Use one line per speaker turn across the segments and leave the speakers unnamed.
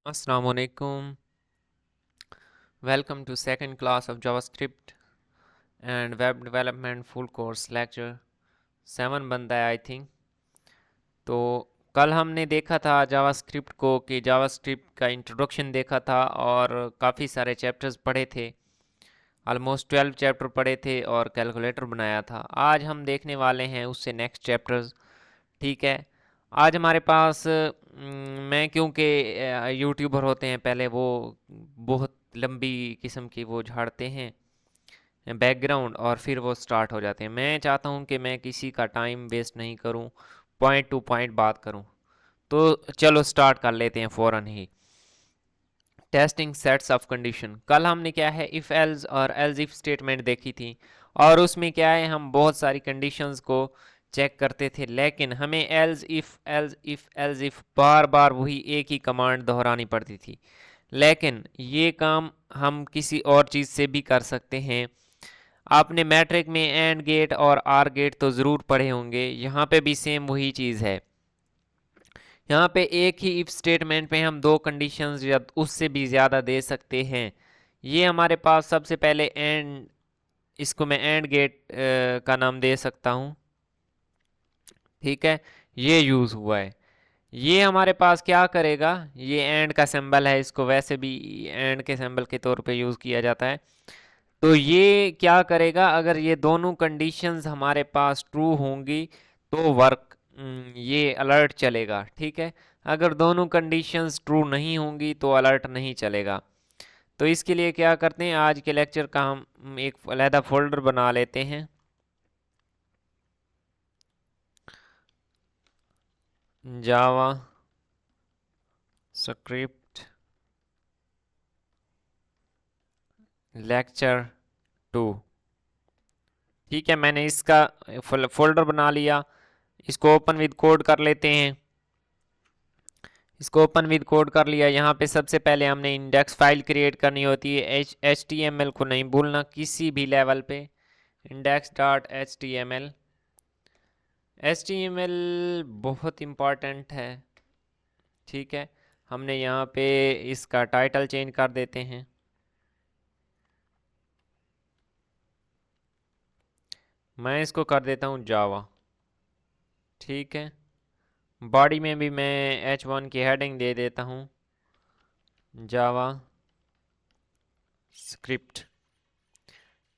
Assalamu alaikum. Welcome to second class of JavaScript and web development full course lecture 7 बनता है I think. तो कल हमने देखा था जावास्क्रिप्ट को कि जावास्क्रिप्ट का इंट्रोडक्शन देखा था और काफ़ी सारे चैप्टर्स पढ़े थे। ऑलमोस्ट 12 चैप्टर पढ़े थे और कैलकुलेटर बनाया था। आज हम देखने वाले हैं उससे नेक्स्ट चैप्टर्स। ठीक है। आज हमारे पास मैं क्योंकि यूट्यूबर होते हैं पहले वो बहुत लंबी किस्म की वो झाड़ते हैं बैकग्राउंड और फिर वो स्टार्ट हो जाते हैं। मैं चाहता हूँ कि मैं किसी का टाइम वेस्ट नहीं करूँ, पॉइंट टू पॉइंट बात करूँ। तो चलो स्टार्ट कर लेते हैं फ़ौरन ही। Testing sets of condition. कल हमने क्या है इफ़ एल्स और एल्स इफ स्टेटमेंट देखी थी और उसमें क्या है हम बहुत सारी कंडीशंस को चेक करते थे, लेकिन हमें एल्स इफ बार बार वही एक ही कमांड दोहरानी पड़ती थी। लेकिन ये काम हम किसी और चीज़ से भी कर सकते हैं। आपने मैट्रिक में एंड गेट और आर गेट तो ज़रूर पढ़े होंगे, यहाँ पे भी सेम वही चीज़ है। यहाँ पे एक ही इफ स्टेटमेंट पे हम दो कंडीशंस या उससे भी ज़्यादा दे सकते हैं। ये हमारे पास सबसे पहले एंड, इसको मैं एंड गेट का नाम दे सकता हूँ। ठीक है, ये यूज़ हुआ है। ये हमारे पास क्या करेगा, ये एंड का सिंबल है, इसको वैसे भी एंड के सिंबल के तौर पे यूज़ किया जाता है। तो ये क्या करेगा, अगर ये दोनों कंडीशंस हमारे पास ट्रू होंगी तो वर्क ये अलर्ट चलेगा। ठीक है, अगर दोनों कंडीशंस ट्रू नहीं होंगी तो अलर्ट नहीं चलेगा। तो इसके लिए क्या करते हैं, आज के लेक्चर का हम एक अलहदा फोल्डर बना लेते हैं, जावा स्क्रिप्ट लेक्चर 2। ठीक है, मैंने इसका फोल्डर बना लिया। इसको ओपन विद कोड कर लेते हैं। इसको ओपन विद कोड कर लिया। यहाँ पे सबसे पहले हमने इंडेक्स फाइल क्रिएट करनी होती है। HTML को नहीं भूलना किसी भी लेवल पे, index.html। HTML बहुत इम्पॉर्टेंट है। ठीक है, हमने यहाँ पे इसका टाइटल चेंज कर देते हैं। मैं इसको कर देता हूँ जावा। ठीक है, बॉडी में भी मैं H1 की हेडिंग दे देता हूँ, जावा स्क्रिप्ट।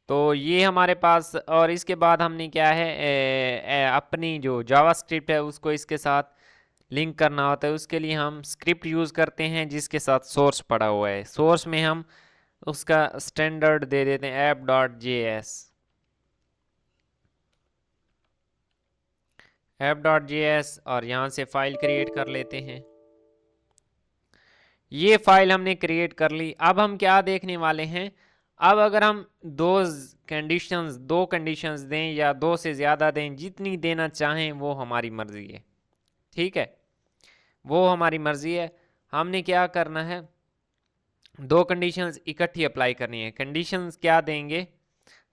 तो ये हमारे पास, और इसके बाद हमने क्या है अपनी जो जावास्क्रिप्ट है उसको इसके साथ लिंक करना होता है। उसके लिए हम स्क्रिप्ट यूज़ करते हैं जिसके साथ सोर्स पड़ा हुआ है। सोर्स में हम उसका स्टैंडर्ड दे देते हैं app.js और यहाँ से फाइल क्रिएट कर लेते हैं। ये फाइल हमने क्रिएट कर ली। अब हम क्या देखने वाले हैं, अब अगर हम दो कंडीशंस दें या दो से ज़्यादा दें, जितनी देना चाहें वो हमारी मर्ज़ी है। ठीक है, वो हमारी मर्ज़ी है। हमने क्या करना है, दो कंडीशंस इकट्ठी अप्लाई करनी है। कंडीशंस क्या देंगे,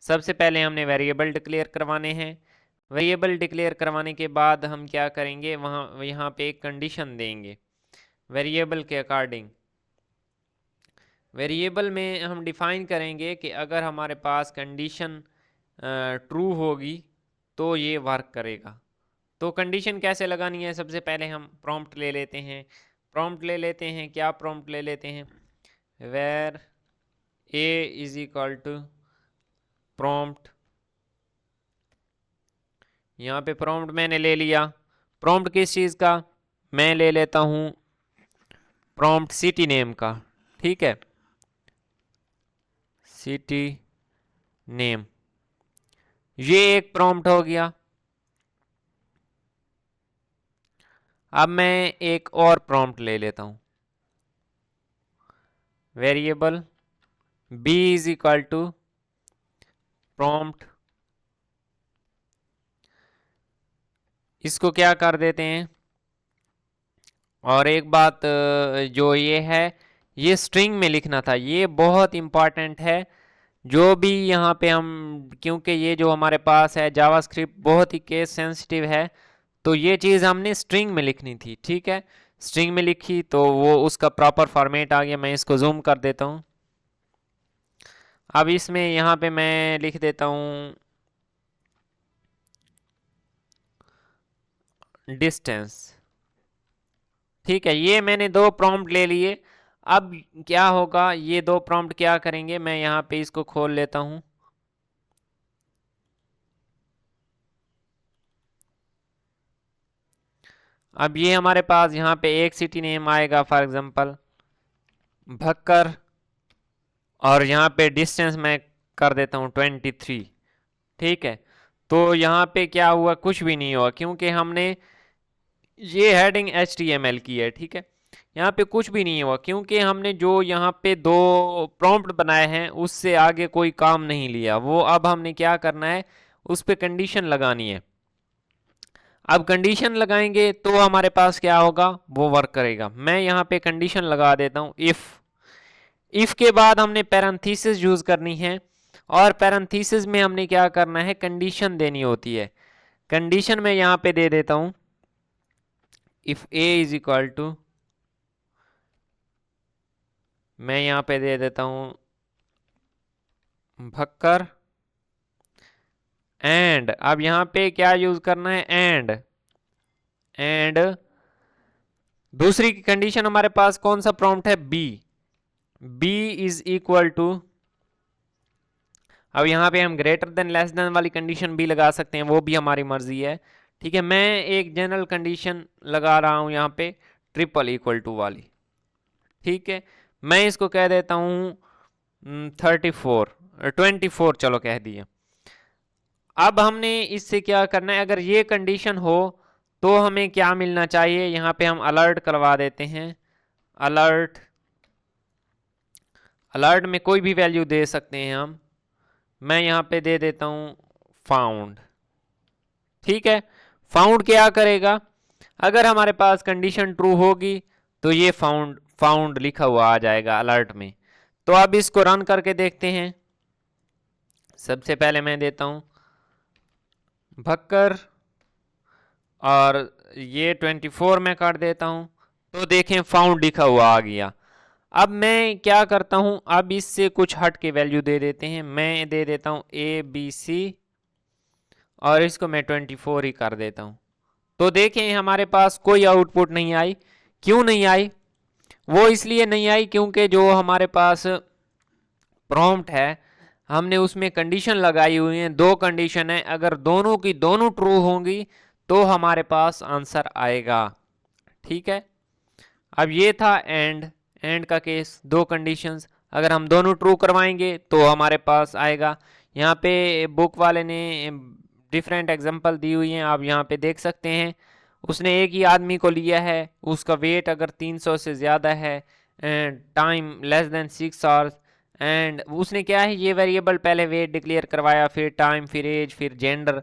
सबसे पहले हमने वेरिएबल डिक्लेयर करवाने हैं। वेरिएबल डिक्लेयर करवाने के बाद हम क्या करेंगे, वहाँ यहाँ पे एक कंडीशन देंगे वेरिएबल के अकॉर्डिंग। वेरिएबल में हम डिफ़ाइन करेंगे कि अगर हमारे पास कंडीशन ट्रू होगी तो ये वर्क करेगा। तो कंडीशन कैसे लगानी है, सबसे पहले हम प्रॉम्प्ट ले लेते हैं। प्रॉम्प्ट ले लेते हैं, क्या प्रॉम्प्ट ले लेते हैं, where a is equal to prompt. यहाँ पे प्रॉम्प्ट मैंने ले लिया। प्रॉम्प्ट किस चीज़ का, मैं ले लेता हूँ प्रॉम्प्ट सिटी नेम का। ठीक है, सिटी नेम, ये एक प्रॉम्प्ट हो गया। अब मैं एक और प्रॉम्प्ट ले लेता हूं, variable b is equal to prompt. इसको क्या कर देते हैं, और एक बात जो ये है, ये स्ट्रिंग में लिखना था, ये बहुत इम्पॉर्टेंट है। जो भी यहाँ पे हम, क्योंकि ये जो हमारे पास है जावास्क्रिप्ट बहुत ही केस सेंसिटिव है, तो ये चीज़ हमने स्ट्रिंग में लिखनी थी। ठीक है, स्ट्रिंग में लिखी तो वो उसका प्रॉपर फॉर्मेट आ गया। मैं इसको जूम कर देता हूँ। अब इसमें यहाँ पे मैं लिख देता हूँ डिस्टेंस। ठीक है, ये मैंने दो प्रॉम्प्ट ले लिए। अब क्या होगा, ये दो प्रॉम्प्ट क्या करेंगे, मैं यहाँ पे इसको खोल लेता हूँ। अब ये हमारे पास यहाँ पे एक सिटी नेम आएगा, फॉर एग्जांपल भक्कर, और यहाँ पे डिस्टेंस मैं कर देता हूँ 23। ठीक है, तो यहाँ पे क्या हुआ, कुछ भी नहीं हुआ क्योंकि हमने ये हेडिंग HTML की है। ठीक है, यहाँ पे कुछ भी नहीं हुआ क्योंकि हमने जो यहाँ पे दो प्रॉम्प्ट बनाए हैं उससे आगे कोई काम नहीं लिया। वो अब हमने क्या करना है, उस पे कंडीशन लगानी है। अब कंडीशन लगाएंगे तो हमारे पास क्या होगा, वो वर्क करेगा। मैं यहाँ पे कंडीशन लगा देता हूँ इफ के बाद हमने पैरेंथेसिस यूज करनी है, और पैरेंथेसिस में हमने क्या करना है, कंडीशन देनी होती है। कंडीशन में यहाँ पे दे देता हूँ if a is equal to, मैं यहाँ पे दे देता हूँ भक्कर, एंड अब यहाँ पे क्या यूज करना है, एंड दूसरी कंडीशन हमारे पास कौन सा प्रॉम्प्ट है, b इज इक्वल टू, अब यहाँ पे हम ग्रेटर देन लेस देन वाली कंडीशन भी लगा सकते हैं, वो भी हमारी मर्जी है। ठीक है, मैं एक जनरल कंडीशन लगा रहा हूँ यहाँ पे ट्रिपल इक्वल टू वाली। ठीक है, मैं इसको कह देता हूँ 24 चलो कह दिए। अब हमने इससे क्या करना है, अगर ये कंडीशन हो तो हमें क्या मिलना चाहिए, यहाँ पे हम अलर्ट करवा देते हैं। अलर्ट में कोई भी वैल्यू दे सकते हैं हम। मैं यहाँ पे दे देता हूँ फाउंड। ठीक है, फाउंड क्या करेगा, अगर हमारे पास कंडीशन ट्रू होगी तो ये फाउंड लिखा हुआ आ जाएगा अलर्ट में। तो अब इसको रन करके देखते हैं। सबसे पहले मैं देता हूँ भक्कर, और ये 24 में काट देता हूँ, तो देखें फाउंड लिखा हुआ आ गया। अब मैं क्या करता हूँ, अब इससे कुछ हट के वैल्यू दे देते हैं। मैं दे देता हूँ ABC, और इसको मैं 24 ही कर देता हूँ। तो देखें हमारे पास कोई आउटपुट नहीं आई। क्यों नहीं आई, वो इसलिए नहीं आई क्योंकि जो हमारे पास प्रॉम्प्ट है हमने उसमें कंडीशन लगाई हुई है, दो कंडीशन है, अगर दोनों की दोनों ट्रू होंगी तो हमारे पास आंसर आएगा। ठीक है, अब ये था एंड का केस, दो कंडीशंस, अगर हम दोनों ट्रू करवाएंगे तो हमारे पास आएगा। यहाँ पे बुक वाले ने डिफरेंट एग्जांपल दी हुई हैं, आप यहाँ पे देख सकते हैं। उसने एक ही आदमी को लिया है, उसका वेट अगर 300 से ज़्यादा है, time less than 6 hours, and उसने क्या है, ये वेरिएबल पहले वेट डिक्लेयर करवाया, फिर टाइम, फिर एज, फिर जेंडर,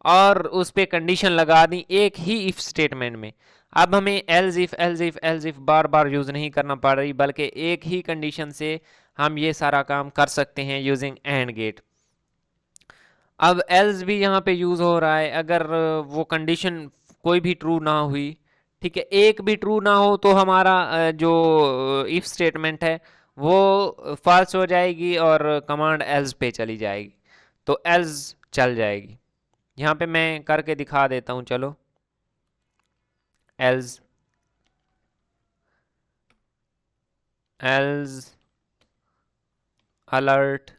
और उस पर कंडीशन लगा दी एक ही इफ स्टेटमेंट में। अब हमें else if bar bar use नहीं करना पड़ रही, बल्कि एक ही कंडीशन से हम ये सारा काम कर सकते हैं यूजिंग एंड गेट। अब एल्स भी यहाँ पे यूज़ हो रहा है, अगर वो कंडीशन कोई भी ट्रू ना हुई, ठीक है, एक भी ट्रू ना हो, तो हमारा जो इफ स्टेटमेंट है वो फॉल्स हो जाएगी और कमांड एल्स पे चली जाएगी, तो एल्स चल जाएगी। यहाँ पे मैं करके दिखा देता हूँ, चलो एल्स अलर्ट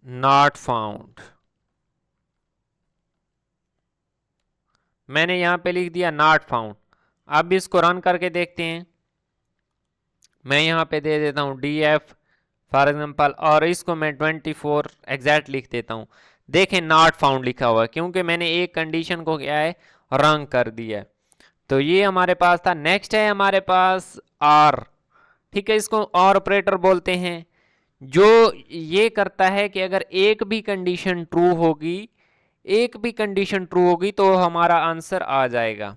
नॉट फाउंड, मैंने यहाँ पे लिख दिया नॉट फाउंड। अब इसको रन करके देखते हैं। मैं यहाँ पे दे देता हूँ DF फॉर एग्जांपल, और इसको मैं 24 एग्जैक्ट लिख देता हूँ। देखें नॉट फाउंड लिखा हुआ है क्योंकि मैंने एक कंडीशन को क्या है, रंग कर दिया है। तो ये हमारे पास था। नेक्स्ट है हमारे पास आर। ठीक है, इसको और ऑपरेटर बोलते हैं, जो ये करता है कि अगर एक भी कंडीशन ट्रू होगी, एक भी कंडीशन ट्रू होगी तो हमारा आंसर आ जाएगा।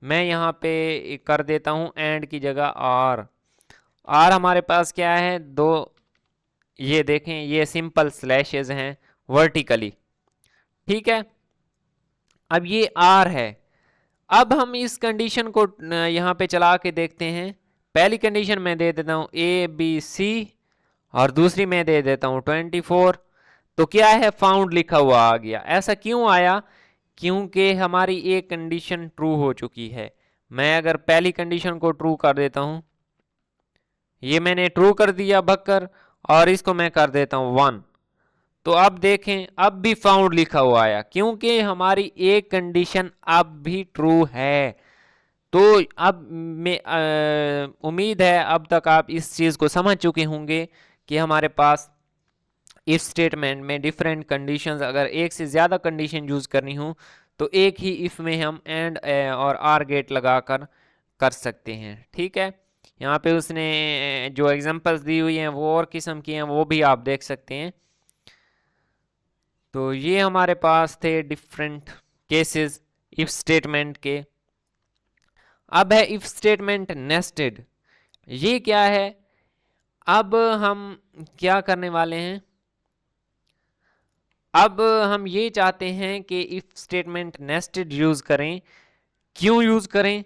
मैं यहाँ पे कर देता हूँ एंड की जगह आर हमारे पास क्या है, दो, ये देखें ये सिंपल स्लैशेस हैं वर्टिकली। ठीक है, अब ये आर है, अब हम इस कंडीशन को यहाँ पे चला के देखते हैं। पहली कंडीशन मैं दे देता हूँ ABC और दूसरी मैं दे देता हूँ 24। तो क्या है, फाउंड लिखा हुआ आ गया। ऐसा क्यों आया? क्योंकि हमारी एक कंडीशन ट्रू हो चुकी है। मैं अगर पहली कंडीशन को ट्रू कर देता हूँ, ये मैंने ट्रू कर दिया भक्कर, और इसको मैं कर देता हूँ 1, तो अब देखें अब भी फाउंड लिखा हुआ आया, क्योंकि हमारी एक कंडीशन अब भी ट्रू है। तो अब मैं उम्मीद है अब तक आप इस चीज़ को समझ चुके होंगे कि हमारे पास इफ स्टेटमेंट में डिफरेंट कंडीशंस, अगर एक से ज़्यादा कंडीशन यूज़ करनी हो तो एक ही इफ में हम एंड और आर गेट लगाकर कर सकते हैं। ठीक है, यहाँ पे उसने जो एग्जांपल्स दी हुई हैं वो और किस्म की हैं, वो भी आप देख सकते हैं। तो ये हमारे पास थे डिफरेंट केसेस इफ स्टेटमेंट के। अब है इफ स्टेटमेंट नेस्टेड। ये क्या है? अब हम क्या करने वाले हैं, अब हम ये चाहते हैं कि इफ स्टेटमेंट नेस्टेड यूज करें। क्यों यूज करें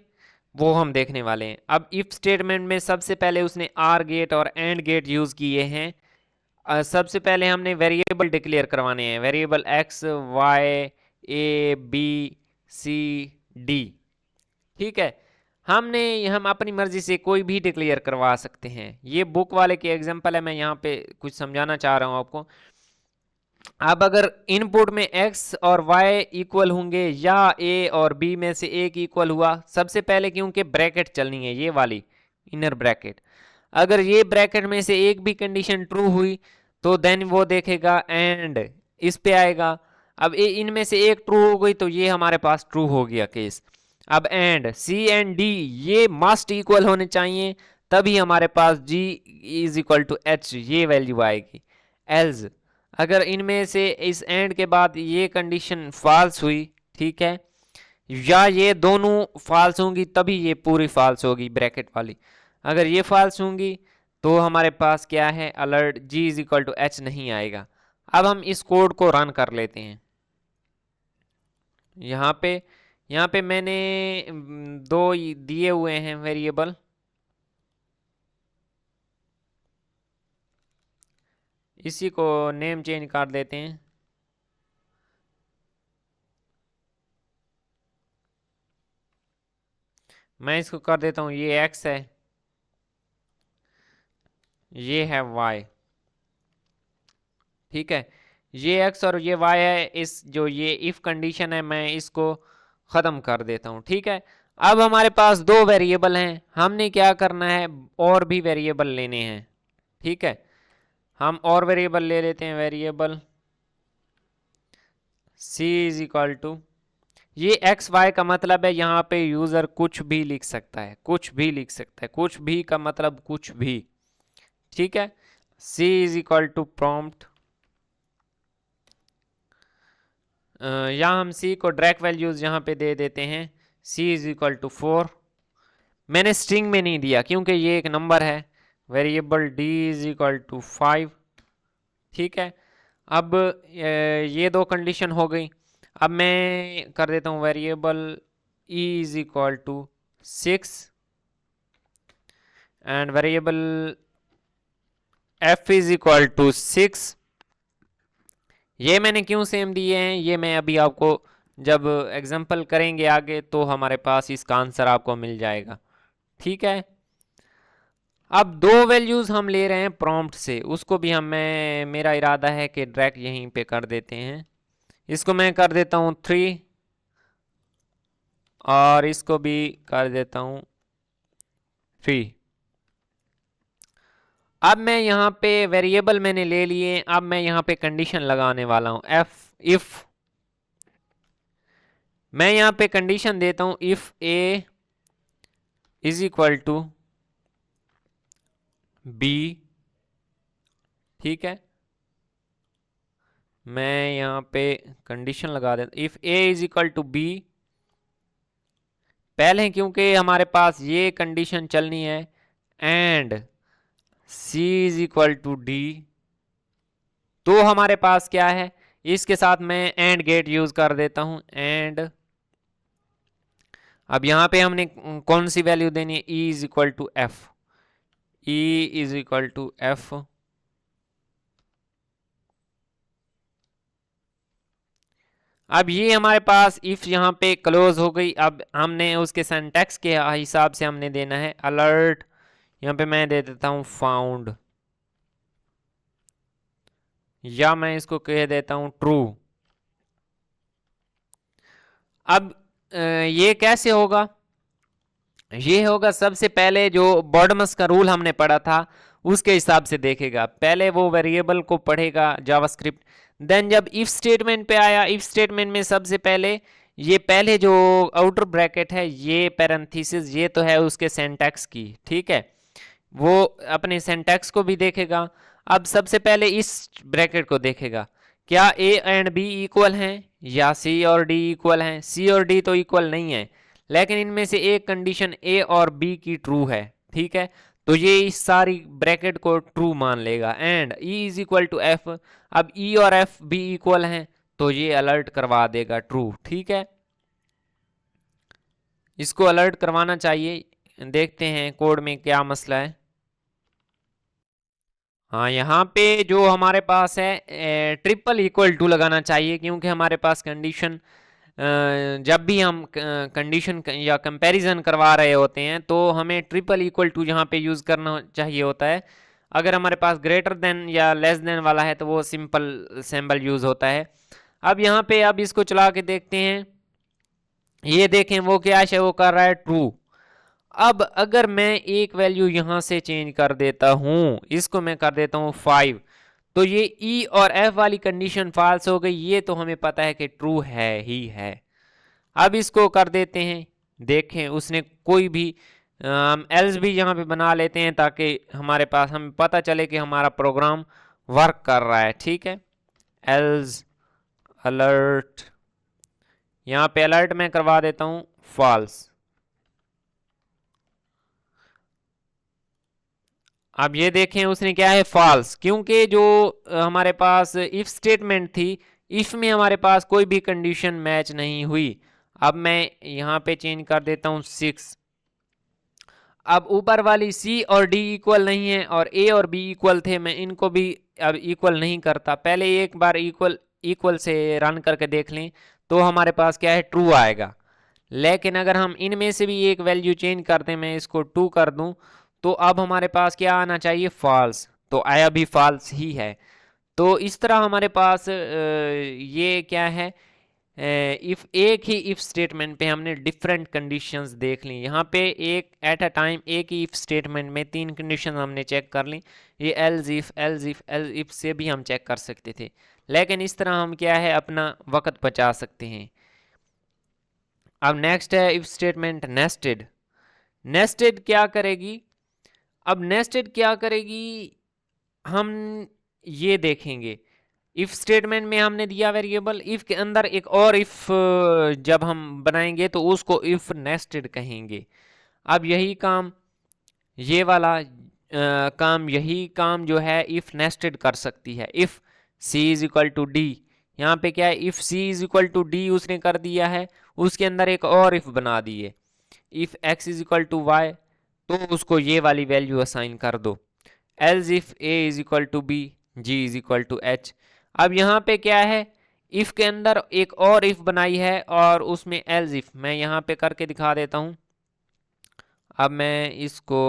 वो हम देखने वाले हैं। अब इफ स्टेटमेंट में सबसे पहले उसने आर गेट और एंड गेट यूज किए हैं। सबसे पहले हमने वेरिएबल डिक्लेयर करवाने हैं, variable X Y A B C D. ठीक है, हम अपनी मर्जी से कोई भी डिक्लेयर करवा सकते हैं। ये बुक वाले के एग्जांपल है, मैं यहाँ पे कुछ समझाना चाह रहा हूँ आपको। अब अगर इनपुट में x और y इक्वल होंगे या a और b में से एक इक्वल हुआ, सबसे पहले क्योंकि ब्रैकेट चलनी है ये वाली इनर ब्रैकेट, अगर ये ब्रैकेट में से एक भी कंडीशन ट्रू हुई तो देन वो देखेगा एंड इस पे आएगा। अब इनमें से एक ट्रू हो गई तो ये हमारे पास ट्रू हो गया केस। अब एंड c एंड d ये मस्ट इक्वल होने चाहिए, तभी हमारे पास g is equal to h ये वैल्यू आएगी। एल्स अगर इनमें से इस एंड के बाद ये कंडीशन फॉल्स हुई, ठीक है, या ये दोनों फॉल्स होंगी तभी ये पूरी फॉल्स होगी ब्रैकेट वाली। अगर ये फॉल्स होंगी तो हमारे पास क्या है, alert g is equal to h नहीं आएगा। अब हम इस कोड को रन कर लेते हैं। यहाँ पे मैंने दो दिए हुए हैं वेरिएबल, इसी को नेम चेंज कर देते हैं। मैं इसको कर देता हूँ, ये x है, ये है y। ठीक है, ये x और ये y है। इस जो ये इफ कंडीशन है मैं इसको ख़त्म कर देता हूँ। ठीक है, अब हमारे पास दो वेरिएबल हैं, हमने क्या करना है, और भी वेरिएबल लेने हैं। ठीक है, हम और वेरिएबल ले लेते हैं। Variable c is equal to, ये एक्स वाई का मतलब है यहाँ पे यूज़र कुछ भी लिख सकता है, कुछ भी लिख सकता है, कुछ भी का मतलब कुछ भी। ठीक है, c is equal to prompt, यहाँ हम c को डायरेक्ट वैल्यूज यहाँ पे दे देते हैं। c इज इक्वल टू 4, मैंने स्ट्रिंग में नहीं दिया क्योंकि ये एक नंबर है। Variable d is equal to 5। ठीक है, अब ये दो कंडीशन हो गई। अब मैं कर देता हूँ variable e is equal to 6 and variable f is equal to 6। ये मैंने क्यों सेम दिए हैं ये मैं अभी आपको जब एग्जांपल करेंगे आगे तो हमारे पास इसका आंसर आपको मिल जाएगा। ठीक है, अब दो वैल्यूज हम ले रहे हैं प्रॉम्प्ट से, उसको भी मेरा इरादा है कि डायरेक्ट यहीं पे कर देते हैं। इसको मैं कर देता हूँ 3 और इसको भी कर देता हूँ 3। अब मैं यहाँ पे वेरिएबल मैंने ले लिए, अब मैं यहाँ पे कंडीशन लगाने वाला हूँ इफ मैं यहाँ पे कंडीशन देता हूँ if a is equal to b। ठीक है, मैं यहाँ पे कंडीशन लगा देता if a is equal to b पहले, क्योंकि हमारे पास ये कंडीशन चलनी है and c is equal to d, तो हमारे पास क्या है, इसके साथ मैं एंड गेट यूज कर देता हूं। एंड अब यहाँ पे हमने कौन सी वैल्यू देनी है, E is equal to F, E is equal to F. अब ये हमारे पास इफ यहाँ पे क्लोज हो गई। अब हमने उसके सिंटैक्स के हिसाब से हमने देना है अलर्ट, यहाँ पे मैं दे देता हूँ फाउंड, या मैं इसको कह देता हूँ ट्रू। अब ये कैसे होगा, ये होगा सबसे पहले जो बॉडमस का रूल हमने पढ़ा था उसके हिसाब से देखेगा। पहले वो वेरिएबल को पढ़ेगा जावास्क्रिप्ट, देन जब इफ स्टेटमेंट पे आया, इफ स्टेटमेंट में सबसे पहले ये पहले जो आउटर ब्रैकेट है, ये पैरेंथेसिस, ये तो है उसके सिंटैक्स की, ठीक है, वो अपने सिंटैक्स को भी देखेगा। अब सबसे पहले इस ब्रैकेट को देखेगा, क्या ए एंड बी इक्वल हैं या सी और डी इक्वल हैं। सी और डी तो इक्वल नहीं है, लेकिन इनमें से एक कंडीशन ए और बी की ट्रू है, ठीक है, तो ये इस सारी ब्रैकेट को ट्रू मान लेगा। And E is equal to F, अब ई और एफ भी इक्वल हैं तो ये अलर्ट करवा देगा ट्रू, ठीक है, इसको अलर्ट करवाना चाहिए। देखते हैं कोड में क्या मसला है। हाँ, यहाँ पे जो हमारे पास है ट्रिपल इक्वल टू लगाना चाहिए, क्योंकि हमारे पास कंडीशन जब भी हम कंडीशन या कंपैरिजन करवा रहे होते हैं तो हमें ट्रिपल इक्वल टू यहाँ पे यूज़ करना चाहिए होता है। अगर हमारे पास ग्रेटर देन या लेस देन वाला है तो वो सिंपल सिंबल यूज़ होता है। अब यहाँ पे अब इसको चला के देखते हैं, ये देखें वो क्या है, वो कर रहा है ट्रू। अब अगर मैं एक वैल्यू यहां से चेंज कर देता हूं, इसको मैं कर देता हूं 5, तो ये ई और एफ वाली कंडीशन फॉल्स हो गई, ये तो हमें पता है कि ट्रू है ही है। अब इसको कर देते हैं, देखें उसने कोई भी एल्स भी यहाँ पे बना लेते हैं ताकि हमारे पास हमें पता चले कि हमारा प्रोग्राम वर्क कर रहा है, ठीक है। एल्स अलर्ट, यहाँ पे अलर्ट मैं करवा देता हूँ फॉल्स। अब ये देखें उसने क्या है फॉल्स, क्योंकि जो हमारे पास इफ स्टेटमेंट थी, इफ में हमारे पास कोई भी कंडीशन मैच नहीं हुई। अब मैं यहाँ पे चेंज कर देता हूँ 6। अब ऊपर वाली सी और डी इक्वल नहीं है और ए और बी इक्वल थे, मैं इनको भी अब इक्वल नहीं करता। पहले एक बार इक्वल इक्वल से रन करके देख लें तो हमारे पास क्या है ट्रू आएगा। लेकिन अगर हम इनमें से भी एक वैल्यू चेंज कर दें, मैं इसको 2 कर दूं, तो अब हमारे पास क्या आना चाहिए फॉल्स, तो आया भी फॉल्स ही है। तो इस तरह हमारे पास ये क्या है, इफ एक ही इफ स्टेटमेंट पे हमने डिफरेंट कंडीशंस देख ली। यहाँ पे एक एट अ टाइम एक ही इफ स्टेटमेंट में 3 कंडीशन हमने चेक कर ली। ये एल्स इफ से भी हम चेक कर सकते थे, लेकिन इस तरह हम क्या है अपना वक्त बचा सकते हैं। अब नेक्स्ट है इफ स्टेटमेंट नेस्टेड। नेस्टेड क्या करेगी, अब नेस्टेड क्या करेगी हम ये देखेंगे। इफ स्टेटमेंट में हमने दिया वेरिएबल, इफ के अंदर एक और इफ जब हम बनाएंगे तो उसको इफ नेस्टेड कहेंगे। अब यही काम, ये वाला काम, यही काम जो है इफ नेस्टेड कर सकती है। If C is equal to D, यहाँ पे क्या है if C is equal to D उसने कर दिया है, उसके अंदर एक और इफ बना दी है। If X is equal to Y, तो उसको ये वाली वैल्यू असाइन कर दो। Else if A is equal to B, G is equal to H. अब यहाँ पे क्या है, इफ के अंदर एक और इफ बनाई है और उसमें एल्स इफ, मैं यहाँ पे करके दिखा देता हूँ। अब मैं इसको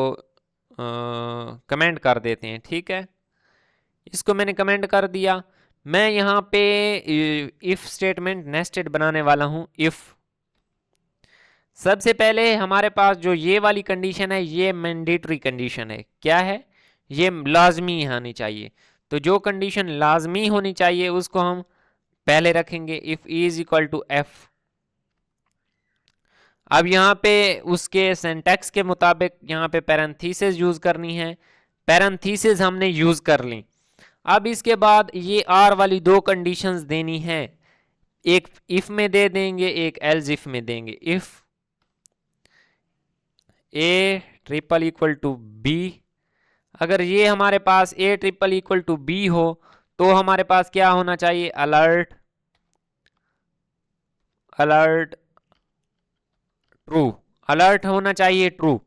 कमेंट कर देते हैं, ठीक है, इसको मैंने कमेंट कर दिया। मैं यहाँ पे इफ स्टेटमेंट नेस्टेड बनाने वाला हूँ। इफ सबसे पहले हमारे पास जो ये वाली कंडीशन है ये मैंडेटरी कंडीशन है, क्या है, ये लाजमी होनी चाहिए। तो जो कंडीशन लाजमी होनी चाहिए उसको हम पहले रखेंगे, if E is equal to F. अब यहाँ पे उसके सिंटैक्स के मुताबिक यहाँ पे पैरेंथेसिस यूज करनी है, पैरेंथेसिस हमने यूज कर ली। अब इसके बाद ये आर वाली 2 कंडीशंस देनी है, एक इफ में दे देंगे, एक एल्स इफ में देंगे। If A triple equal to B, अगर ये हमारे पास A triple equal to B हो तो हमारे पास क्या होना चाहिए, अलर्ट अलर्ट ट्रू, अलर्ट होना चाहिए ट्रू।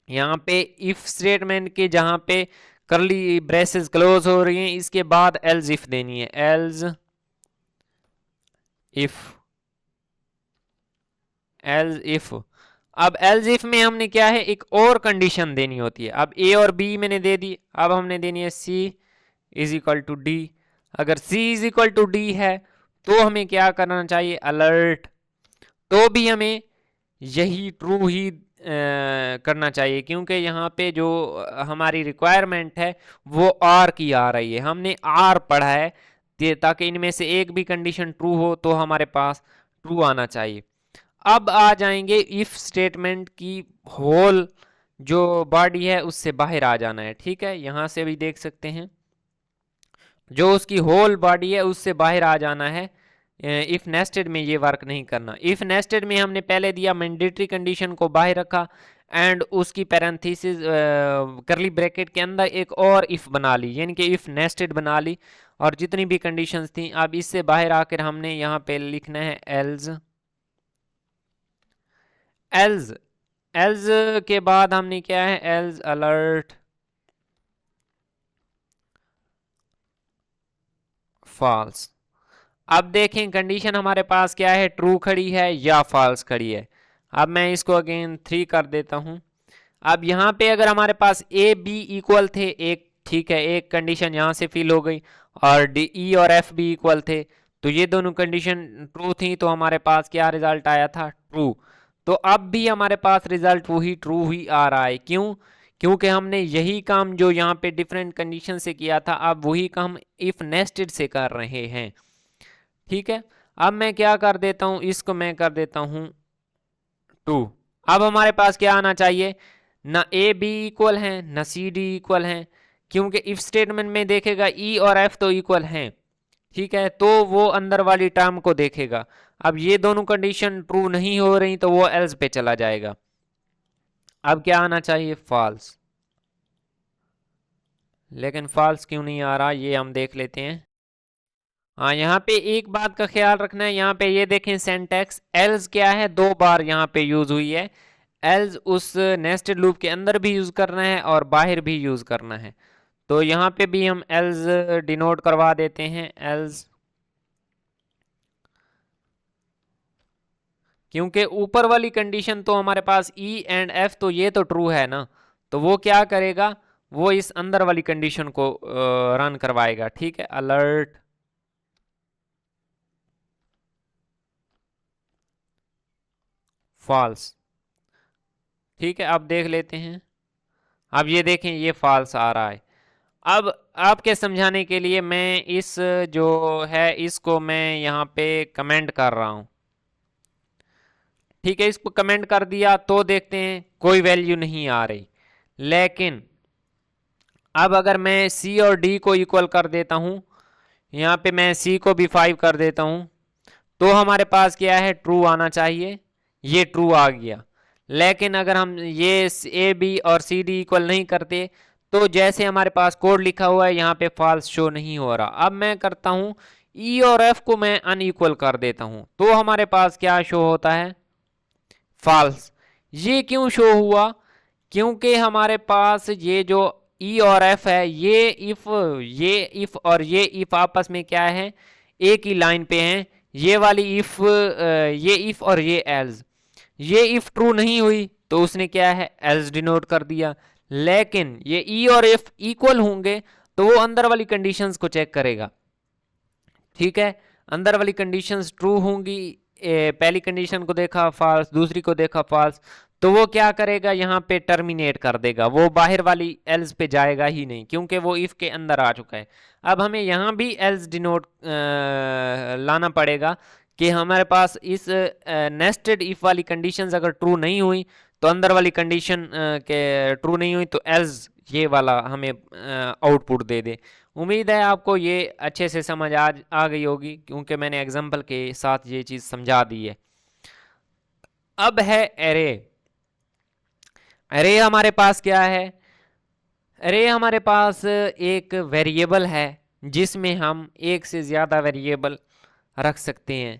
यहाँ पे इफ स्टेटमेंट के जहां पे करली ब्रेसेस क्लोज हो रही हैं, इसके बाद एल्स इफ देनी है, एल्स इफ, एल्स इफ। अब एल्स इफ में हमने क्या है, एक और कंडीशन देनी होती है। अब ए और बी मैंने दे दी, अब हमने देनी है C is equal to D. अगर सी इज इक्वल टू डी है तो हमें क्या करना चाहिए, अलर्ट। तो भी हमें यही ट्रू ही करना चाहिए, क्योंकि यहाँ पे जो हमारी रिक्वायरमेंट है वो आर की आ रही है, हमने आर पढ़ा है, ताकि इनमें से एक भी कंडीशन ट्रू हो तो हमारे पास ट्रू आना चाहिए। अब आ जाएंगे इफ स्टेटमेंट की होल जो बॉडी है उससे बाहर आ जाना है। ठीक है, यहां से भी देख सकते हैं, जो उसकी होल बॉडी है उससे बाहर आ जाना है। इफ नेस्टेड में ये वर्क नहीं करना। इफ नेस्टेड में हमने पहले दिया मैंडेटरी कंडीशन को बाहर रखा एंड उसकी पैरेंथेसिस करली ब्रैकेट के अंदर एक और इफ बना ली, यानी कि इफ नेस्टेड बना ली, और जितनी भी कंडीशंस थी अब इससे बाहर आकर हमने यहाँ पे लिखना है एल्स। एल्स, एल्स के बाद हमने क्या है, एल्स अलर्ट फॉल्स। अब देखें कंडीशन हमारे पास क्या है, ट्रू खड़ी है या फॉल्स खड़ी है। अब मैं इसको अगेन 3 कर देता हूं। अब यहाँ पे अगर हमारे पास ए बी इक्वल थे, एक ठीक है, एक कंडीशन यहाँ से फिल हो गई, और डी ई और एफ भी इक्वल थे, तो ये दोनों कंडीशन ट्रू थी, तो हमारे पास क्या रिजल्ट आया था, ट्रू। तो अब भी हमारे पास रिजल्ट वही ट्रू ही आ रहा है। क्यों? क्योंकि हमने यही काम जो यहाँ पे डिफरेंट कंडीशन से किया था, अब वही काम इफ नेस्टेड से कर रहे हैं। ठीक है, अब मैं क्या कर देता हूं, इसको मैं कर देता हूं 2। अब हमारे पास क्या आना चाहिए, ना ए बी इक्वल है ना सी डी इक्वल है, क्योंकि इफ स्टेटमेंट में देखेगा ई और एफ तो इक्वल हैं। ठीक है, तो वो अंदर वाली टर्म को देखेगा। अब ये दोनों कंडीशन ट्रू नहीं हो रही तो वो एल्स पे चला जाएगा। अब क्या आना चाहिए, फॉल्स। लेकिन फॉल्स क्यों नहीं आ रहा ये हम देख लेते हैं। हाँ, यहाँ पे एक बात का ख्याल रखना है, यहाँ पे ये देखें सिंटैक्स एल्स क्या है, 2 बार यहाँ पे यूज हुई है। एल्स उस नेस्टेड लूप के अंदर भी यूज करना है और बाहर भी यूज करना है, तो यहाँ पे भी हम एल्स डिनोट करवा देते हैं, एल्स। क्योंकि ऊपर वाली कंडीशन तो हमारे पास ई एंड एफ तो ये तो ट्रू है ना, तो वो क्या करेगा, वो इस अंदर वाली कंडीशन को रन करवाएगा। ठीक है, अलर्ट फॉल्स। ठीक है, अब देख लेते हैं। अब ये देखें ये फॉल्स आ रहा है। अब आपके समझाने के लिए मैं इस जो है इसको मैं यहाँ पे कमेंट कर रहा हूँ। ठीक है, इसको कमेंट कर दिया तो देखते हैं कोई वैल्यू नहीं आ रही। लेकिन अब अगर मैं सी और डी को इक्वल कर देता हूँ, यहाँ पे मैं सी को भी 5 कर देता हूँ, तो हमारे पास क्या है, ट्रू आना चाहिए। ये ट्रू आ गया। लेकिन अगर हम ये ए बी और सी डी इक्वल नहीं करते तो जैसे हमारे पास कोड लिखा हुआ है यहाँ पे फॉल्स शो नहीं हो रहा। अब मैं करता हूँ ई और एफ को मैं अनइक्वल कर देता हूँ, तो हमारे पास क्या शो होता है, फॉल्स। ये क्यों शो हुआ, क्योंकि हमारे पास ये जो ई और एफ है, ये इफ और ये इफ आपस में क्या है, एक ही लाइन पे हैं। ये वाली इफ, ये इफ और ये एल्स, ये इफ ट्रू नहीं हुई तो उसने क्या है, एल्स डिनोट कर दिया। लेकिन ये ई और एफ इक्वल होंगे तो वो अंदर वाली कंडीशंस को चेक करेगा। ठीक है, अंदर वाली कंडीशंस ट्रू होंगी, पहली कंडीशन को देखा फॉल्स, दूसरी को देखा फॉल्स, तो वो क्या करेगा, यहाँ पे टर्मिनेट कर देगा, वो बाहर वाली एल्स पे जाएगा ही नहीं, क्योंकि वो इफ के अंदर आ चुका है। अब हमें यहाँ भी एल्स डिनोट लाना पड़ेगा कि हमारे पास इस नेस्टेड इफ वाली कंडीशंस अगर ट्रू नहीं हुई तो अंदर वाली कंडीशन के ट्रू नहीं हुई तो एल्स ये वाला हमें आउटपुट दे दे। उम्मीद है आपको ये अच्छे से समझ आ गई होगी, क्योंकि मैंने एग्जाम्पल के साथ ये चीज़ समझा दी है। अब है एरे। एरे हमारे पास क्या है, एरे हमारे पास एक वेरिएबल है जिसमें हम एक से ज़्यादा वेरिएबल रख सकते हैं।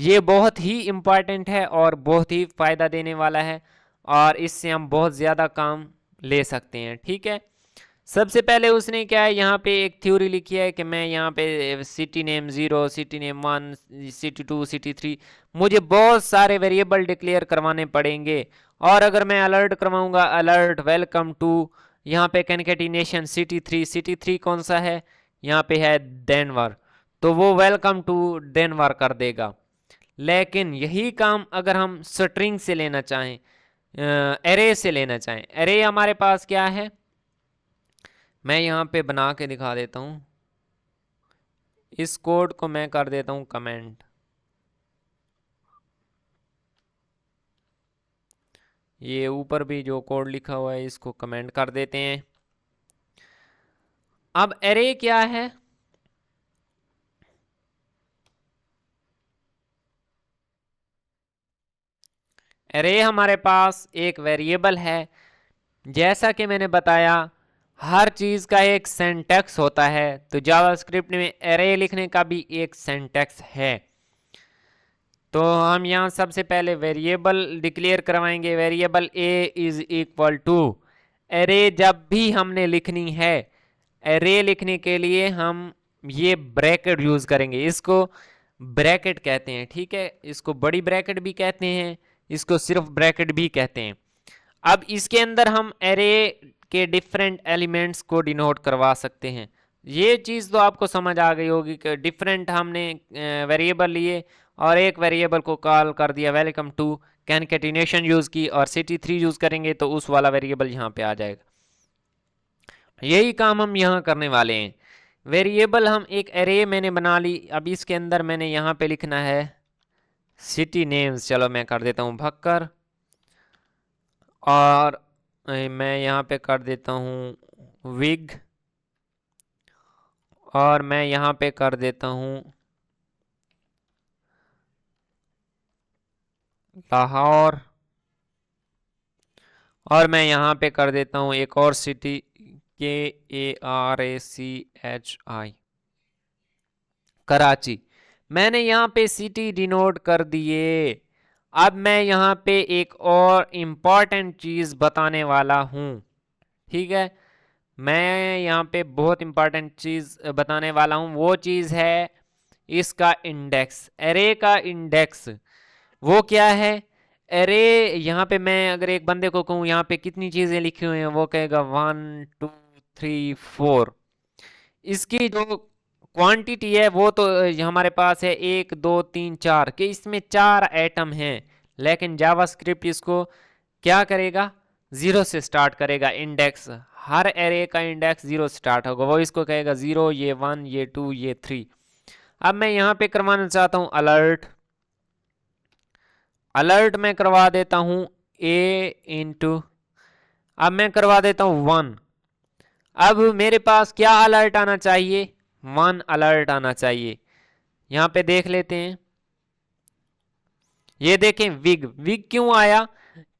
ये बहुत ही इम्पॉर्टेंट है और बहुत ही फ़ायदा देने वाला है, और इससे हम बहुत ज़्यादा काम ले सकते हैं। ठीक है, सबसे पहले उसने क्या है, यहाँ पे एक थ्योरी लिखी है कि मैं यहाँ पे city name 0, city name 1, city 2, city 3, मुझे बहुत सारे वेरिएबल डिक्लेयर करवाने पड़ेंगे। और अगर मैं अलर्ट करवाऊंगा, अलर्ट वेलकम टू, यहाँ पे कॉन्केटिनेशन सिटी 3, सिटी 3 कौन सा है, यहाँ पे है डेनवर, तो वो वेलकम टू डेनवर कर देगा। लेकिन यही काम अगर हम स्ट्रिंग से लेना चाहें, एरे से लेना चाहें, एरे हमारे पास क्या है, मैं यहाँ पे बना के दिखा देता हूँ। इस कोड को मैं कर देता हूँ कमेंट, ये ऊपर भी जो कोड लिखा हुआ है इसको कमेंट कर देते हैं। अब एरे क्या है, एरे हमारे पास एक वेरिएबल है। जैसा कि मैंने बताया, हर चीज़ का एक सिंटैक्स होता है, तो जावास्क्रिप्ट में एरे लिखने का भी एक सिंटैक्स है। तो हम यहाँ सबसे पहले वेरिएबल डिक्लेयर करवाएंगे, variable A is equal to array. जब भी हमने लिखनी है, एरे लिखने के लिए हम ये ब्रैकेट यूज करेंगे, इसको ब्रैकेट कहते हैं। ठीक है, इसको बड़ी ब्रैकेट भी कहते हैं, इसको सिर्फ ब्रैकेट भी कहते हैं। अब इसके अंदर हम एरे के डिफरेंट एलिमेंट्स को डिनोट करवा सकते हैं। ये चीज़ तो आपको समझ आ गई होगी कि डिफरेंट हमने वेरिएबल लिए और एक वेरिएबल को कॉल कर दिया वेलकम टू, कॉन्केटिनेशन यूज़ की और सिटी 3 यूज़ करेंगे तो उस वाला वेरिएबल यहाँ पे आ जाएगा। यही काम हम यहाँ करने वाले हैं। वेरिएबल हम एक एरे मैंने बना ली, अब इसके अंदर मैंने यहाँ पे लिखना है सिटी नेम्स, चलो मैं कर देता हूँ भक्कर, और मैं यहाँ पे कर देता हूँ विग, और मैं यहाँ पे कर देता हूँ लाहौर, और मैं यहाँ पे कर देता हूँ एक और सिटी KARACHI, कराची। मैंने यहाँ पे सिटी डिनोट कर दिए। अब मैं यहाँ पे एक और इम्पॉर्टेंट चीज़ बताने वाला हूँ। ठीक है, मैं यहाँ पे बहुत इम्पॉर्टेंट चीज़ बताने वाला हूँ। वो चीज़ है इसका इंडेक्स, एरे का इंडेक्स। वो क्या है, एरे यहाँ पे मैं अगर एक बंदे को कहूँ यहाँ पे कितनी चीज़ें लिखी हुई हैं, वो कहेगा 1 2 3 4। इसकी जो क्वांटिटी है वो तो हमारे पास है 1 2 3 4 के, इसमें 4 एटम हैं। लेकिन जावास्क्रिप्ट इसको क्या करेगा, 0 से स्टार्ट करेगा। इंडेक्स, हर एरे का इंडेक्स 0 से स्टार्ट होगा। वो इसको कहेगा 0, ये 1, ये 2, ये 3। अब मैं यहाँ पे करवाना चाहता हूँ अलर्ट, अलर्ट में करवा देता हूँ ए इंटू, अब मैं करवा देता हूँ 1। अब मेरे पास क्या अलर्ट आना चाहिए, 1 अलर्ट आना चाहिए। यहाँ पे देख लेते हैं, ये देखें विग, विग क्यों आया,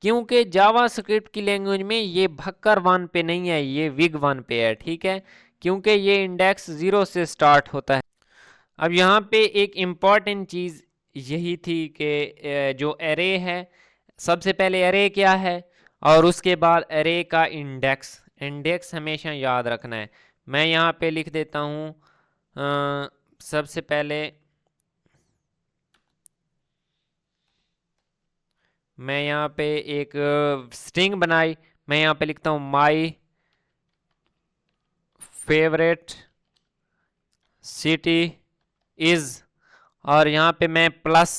क्योंकि जावास्क्रिप्ट की लैंग्वेज में ये भक्कर 1 पे नहीं है, ये विग 1 पे है। ठीक है, क्योंकि ये इंडेक्स 0 से स्टार्ट होता है। अब यहाँ पे एक इम्पॉर्टेंट चीज़ यही थी कि जो एरे है, सबसे पहले एरे क्या है और उसके बाद एरे का इंडेक्स, इंडेक्स हमेशा याद रखना है। मैं यहाँ पे लिख देता हूँ सबसे पहले मैं यहाँ पे एक स्ट्रिंग बनाई, मैं यहाँ पे लिखता हूँ माई फेवरेट सिटी इज़, और यहाँ पे मैं प्लस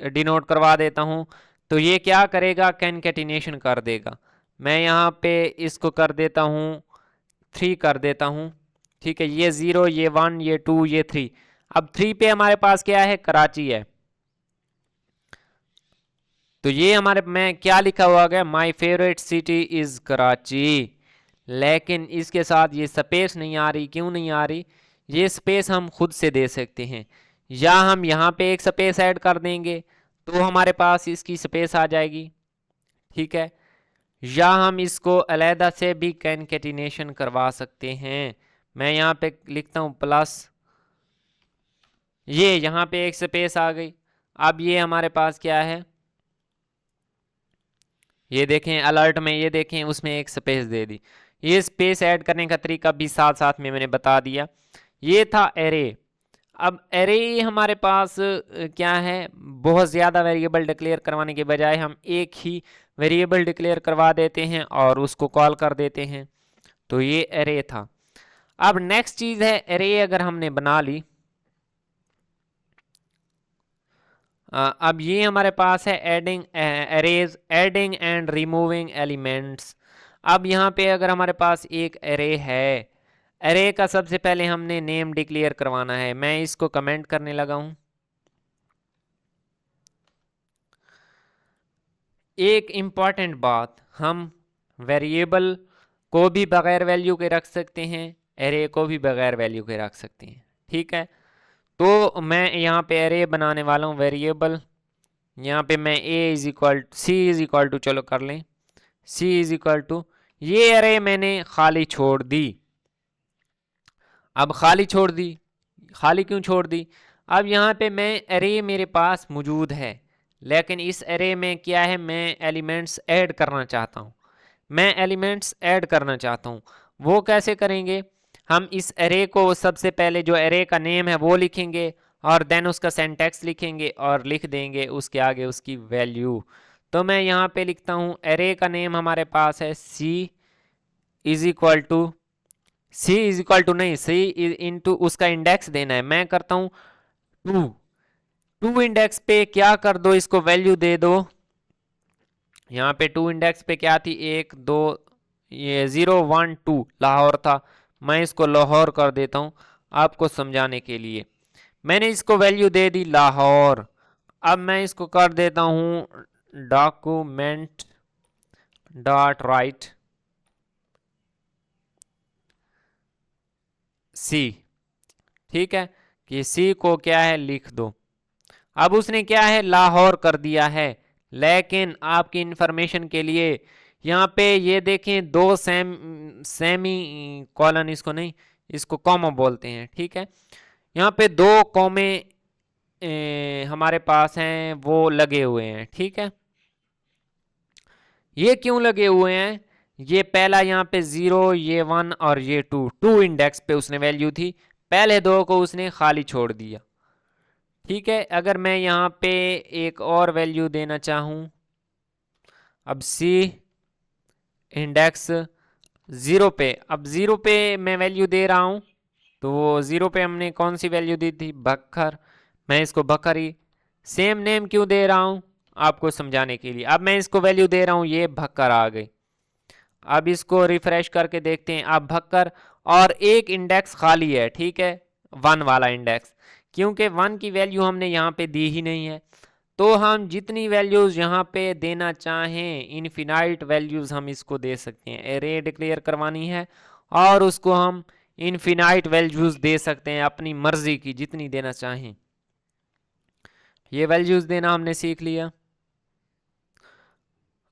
डिनोट करवा देता हूँ। तो ये क्या करेगा, कॉन्केटिनेशन कर देगा। मैं यहाँ पे इसको कर देता हूँ 3 कर देता हूँ। ठीक है, ये 0, ये 1, ये 2, ये 3। अब 3 पे हमारे पास क्या है, कराची है। तो ये हमारे में क्या लिखा हुआ गया, my favourite city is Karachi. लेकिन इसके साथ ये स्पेस नहीं आ रही, क्यों नहीं आ रही, ये स्पेस हम खुद से दे सकते हैं, या हम यहाँ पे एक स्पेस ऐड कर देंगे तो हमारे पास इसकी स्पेस आ जाएगी। ठीक है, या हम इसको अलहदा से भी कॉन्केटिनेशन करवा सकते हैं। मैं यहाँ पे लिखता हूँ प्लस, ये यहाँ पे एक स्पेस आ गई। अब ये हमारे पास क्या है, ये देखें अलर्ट में, ये देखें उसमें एक स्पेस दे दी। ये स्पेस ऐड करने का तरीका भी साथ साथ में मैंने बता दिया। ये था एरे। अब एरे हमारे पास क्या है, बहुत ज़्यादा वेरिएबल डिक्लेयर करवाने के बजाय हम एक ही वेरिएबल डिक्लेयर करवा देते हैं और उसको कॉल कर देते हैं। तो ये एरे था। अब नेक्स्ट चीज़ है एरे अगर हमने बना ली, अब ये हमारे पास है adding arrays, adding and removing elements. अब यहाँ पे अगर हमारे पास एक एरे है, एरे का सबसे पहले हमने नेम डिक्लेयर करवाना है। मैं इसको कमेंट करने लगा हूँ। एक इम्पॉर्टेंट बात, हम वेरिएबल को भी बगैर वैल्यू के रख सकते हैं, एरे को भी बगैर वैल्यू के रख सकते हैं, ठीक है। तो मैं यहाँ पे एरे बनाने वाला हूँ वेरिएबल। यहाँ पे मैं a is equal C is equal to, चलो कर लें, c इज इक्वल टू, ये एरे मैंने खाली छोड़ दी। अब खाली छोड़ दी, खाली क्यों छोड़ दी, अब यहाँ पे मैं एरे मेरे पास मौजूद है, लेकिन इस एरे में क्या है, मैं एलिमेंट्स ऐड करना चाहता हूँ। मैं एलिमेंट्स ऐड करना चाहता हूँ, वो कैसे करेंगे, हम इस एरे को सबसे पहले जो एरे का नेम है वो लिखेंगे और देन उसका सिंटैक्स लिखेंगे और लिख देंगे उसके आगे उसकी वैल्यू। तो मैं यहाँ पे लिखता हूँ एरे का नेम हमारे पास है C is equal to, C is equal to नहीं, सी इंटू उसका इंडेक्स देना है। मैं करता हूँ टू, टू इंडेक्स पे क्या कर दो, इसको वैल्यू दे दो। यहाँ पे टू इंडेक्स पे क्या थी, एक दो, ये 0 1 2 लाहौर था। मैं इसको लाहौर कर देता हूँ आपको समझाने के लिए। मैंने इसको वैल्यू दे दी लाहौर। अब मैं इसको कर देता हूँ डॉक्यूमेंट डॉट राइट सी, ठीक है, कि सी को क्या है लिख दो। अब उसने क्या है लाहौर कर दिया है, लेकिन आपकी इंफॉर्मेशन के लिए यहाँ पे ये देखें दो सेमी कॉलन, इसको नहीं, इसको कॉमा बोलते हैं, ठीक है। यहाँ पे दो कॉमे हमारे पास हैं, वो लगे हुए हैं, ठीक है। ये क्यों लगे हुए हैं, ये पहला यहाँ पे 0, ये 1 और ये 2, 2 इंडेक्स पे उसने वैल्यू थी, पहले दो को उसने खाली छोड़ दिया, ठीक है। अगर मैं यहाँ पे एक और वैल्यू देना चाहूँ, अब सी इंडेक्स 0 पे, अब 0 पे मैं वैल्यू दे रहा हूँ, तो वो 0 पे हमने कौन सी वैल्यू दी थी, बखर। मैं इसको बखर ही सेम नेम क्यों दे रहा हूँ, आपको समझाने के लिए। अब मैं इसको वैल्यू दे रहा हूँ, ये भक्कर आ गई। अब इसको रिफ्रेश करके देखते हैं, अब भक्कर और एक इंडेक्स खाली है, ठीक है, 1 वाला इंडेक्स, क्योंकि 1 की वैल्यू हमने यहाँ पे दी ही नहीं है। तो हम जितनी वैल्यूज़ यहाँ पे देना चाहें, इनफिनाइट वैल्यूज़ हम इसको दे सकते हैं। एरे डिक्लेयर करवानी है और उसको हम इनफिनाइट वैल्यूज़ दे सकते हैं, अपनी मर्ज़ी की जितनी देना चाहें। ये वैल्यूज़ देना हमने सीख लिया।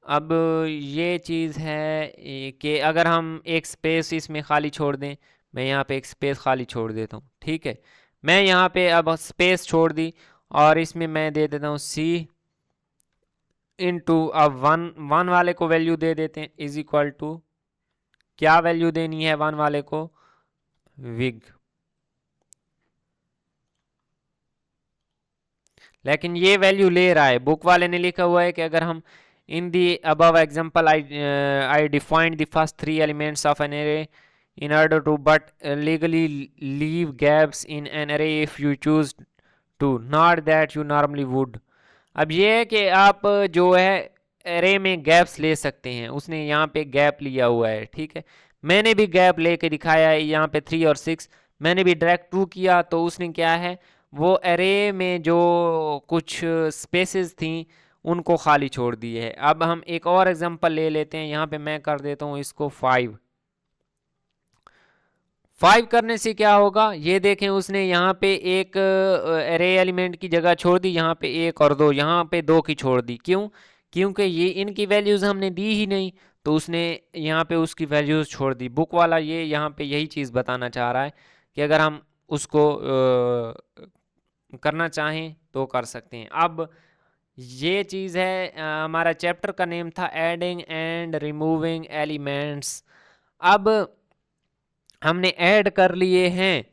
अब ये चीज़ है कि अगर हम एक स्पेस इसमें खाली छोड़ दें, मैं यहाँ पे एक स्पेस खाली छोड़ देता हूँ, ठीक है। मैं यहाँ पे अब स्पेस छोड़ दी और इसमें मैं दे देता हूँ सी इंटू, अब 1 वाले को वैल्यू दे देते हैं इज इक्वल टू, क्या वैल्यू देनी है 1 वाले को, विग। लेकिन ये वैल्यू ले रहा है, बुक वाले ने लिखा हुआ है कि अगर हम in the above example I defined the first 3 elements of an array in order to but legally leave gaps in an array if you choose to, not that you normally would। अब ये है कि आप जो है array में gaps ले सकते हैं, उसने यहाँ पे गैप लिया हुआ है, ठीक है। मैंने भी गैप लेके दिखाया है, यहाँ पे 3 और 6 मैंने भी डायरेक्ट 2 किया, तो उसने क्या है वो एरे में जो कुछ स्पेसेस थी उनको खाली छोड़ दिए है। अब हम एक और एग्जांपल ले लेते हैं, यहाँ पे मैं कर देता हूँ इसको 5 करने से क्या होगा, ये देखें उसने यहाँ पे एक एरे एलिमेंट की जगह छोड़ दी, यहाँ पे 1 और 2, यहाँ पे 2 की छोड़ दी, क्यों, क्योंकि ये इनकी वैल्यूज़ हमने दी ही नहीं, तो उसने यहाँ पे उसकी वैल्यूज़ छोड़ दी। बुक वाला ये यहाँ पे यही चीज़ बताना चाह रहा है कि अगर हम उसको करना चाहें तो कर सकते हैं। अब ये चीज़ है, हमारा चैप्टर का नेम था एडिंग एंड रिमूविंग एलिमेंट्स। अब हमने ऐड कर लिए हैं,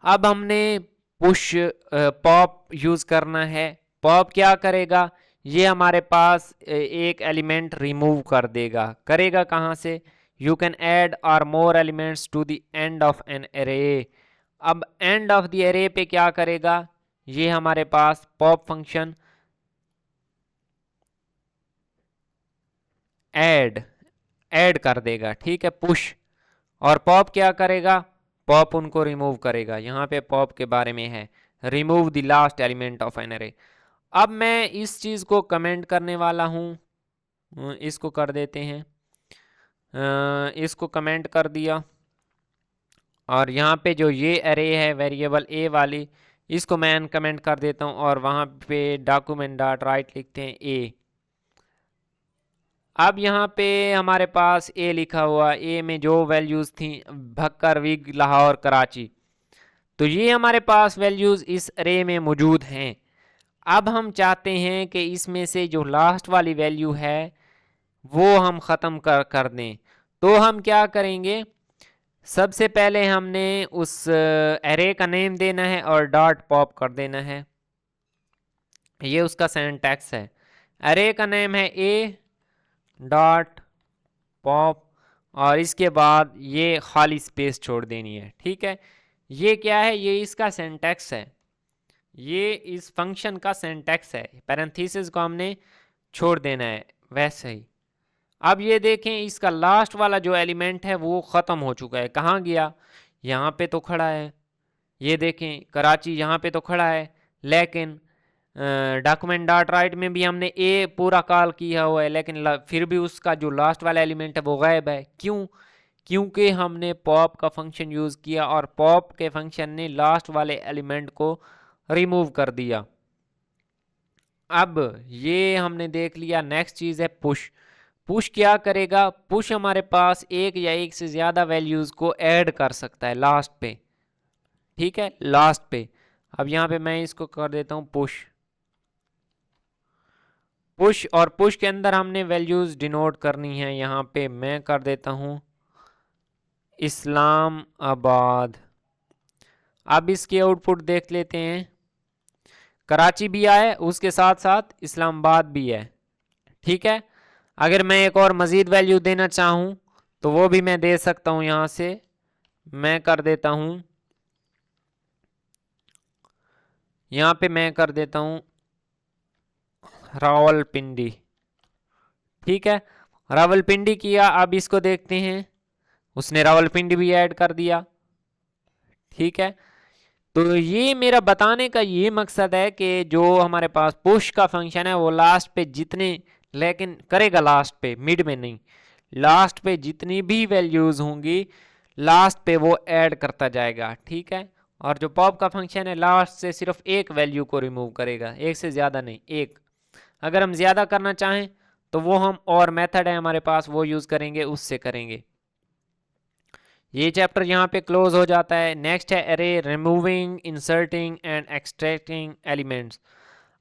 अब हमने पुश पॉप यूज़ करना है। पॉप क्या करेगा, ये हमारे पास एक एलिमेंट रिमूव कर देगा। करेगा कहाँ से, you can add or more elements to the end of an array. अब एंड ऑफ द एरे पे क्या करेगा, ये हमारे पास पॉप फंक्शन ऐड कर देगा, ठीक है, पुश। और पॉप क्या करेगा, पॉप उनको रिमूव करेगा। यहाँ पे पॉप के बारे में है, remove the last element of an array. अब मैं इस चीज़ को कमेंट करने वाला हूँ, इसको कर देते हैं, इसको कमेंट कर दिया। और यहाँ पे जो ये अरे है वेरिएबल ए वाली, इसको मैं अनकमेंट कर देता हूँ और वहाँ पे डॉक्यूमेंट डॉट राइट लिखते हैं ए। अब यहाँ पे हमारे पास ए लिखा हुआ, ए में जो वैल्यूज़ थी भक्कर, विग, लाहौर, कराची, तो ये हमारे पास वैल्यूज़ इस अरे में मौजूद हैं। अब हम चाहते हैं कि इसमें से जो लास्ट वाली वैल्यू है वो हम ख़त्म कर दें। तो हम क्या करेंगे, सबसे पहले हमने उस अरे का नेम देना है और डॉट पॉप कर देना है। ये उसका सिंटैक्स है। अरे का नेम है ए डॉट पॉप और इसके बाद ये खाली स्पेस छोड़ देनी है, ठीक है। ये क्या है, ये इसका सिंटैक्स है, ये इस फंक्शन का सिंटैक्स है। पैरेंथेसिस को हमने छोड़ देना है वैसे ही। अब ये देखें, इसका लास्ट वाला जो एलिमेंट है वो ख़त्म हो चुका है। कहाँ गया, यहाँ पे तो खड़ा है, ये देखें कराची यहाँ पे तो खड़ा है, लेकिन डॉक्यूमेंट डॉट राइट में भी हमने ए पूरा कॉल किया हुआ है, लेकिन फिर भी उसका जो लास्ट वाला एलिमेंट है वो गायब है। क्यों, क्योंकि हमने पॉप का फंक्शन यूज़ किया और पॉप के फंक्शन ने लास्ट वाले एलिमेंट को रिमूव कर दिया। अब ये हमने देख लिया। नेक्स्ट चीज़ है पुश। पुश क्या करेगा, पुश हमारे पास एक या एक से ज़्यादा वैल्यूज़ को ऐड कर सकता है लास्ट पे, ठीक है, लास्ट पे। अब यहाँ पे मैं इसको कर देता हूँ पुश। पुश और पुश के अंदर हमने वैल्यूज़ डिनोट करनी है। यहाँ पे मैं कर देता हूँ इस्लामाबाद। अब इसकी आउटपुट देख लेते हैं, कराची भी आए, उसके साथ साथ इस्लामाबाद भी है, ठीक है। अगर मैं एक और मज़ीद वैल्यू देना चाहूँ तो वो भी मैं दे सकता हूँ। यहाँ से मैं कर देता हूँ, यहाँ पे मैं कर देता हूँ रावलपिंडी, ठीक है, रावलपिंडी किया। अब इसको देखते हैं, उसने रावलपिंडी भी ऐड कर दिया, ठीक है। तो ये मेरा बताने का ये मकसद है कि जो हमारे पास पुश का फंक्शन है वो लास्ट पे जितने, लेकिन करेगा लास्ट पे, मिड में नहीं, लास्ट पे जितनी भी वैल्यूज़ होंगी लास्ट पे वो ऐड करता जाएगा, ठीक है। और जो पॉप का फंक्शन है लास्ट से सिर्फ एक वैल्यू को रिमूव करेगा, एक से ज़्यादा नहीं, एक। अगर हम ज़्यादा करना चाहें तो वो हम और मेथड है हमारे पास वो यूज़ करेंगे, उससे करेंगे। ये चैप्टर यहाँ पे क्लोज हो जाता है। नेक्स्ट है अरे, removing, inserting and extracting elements.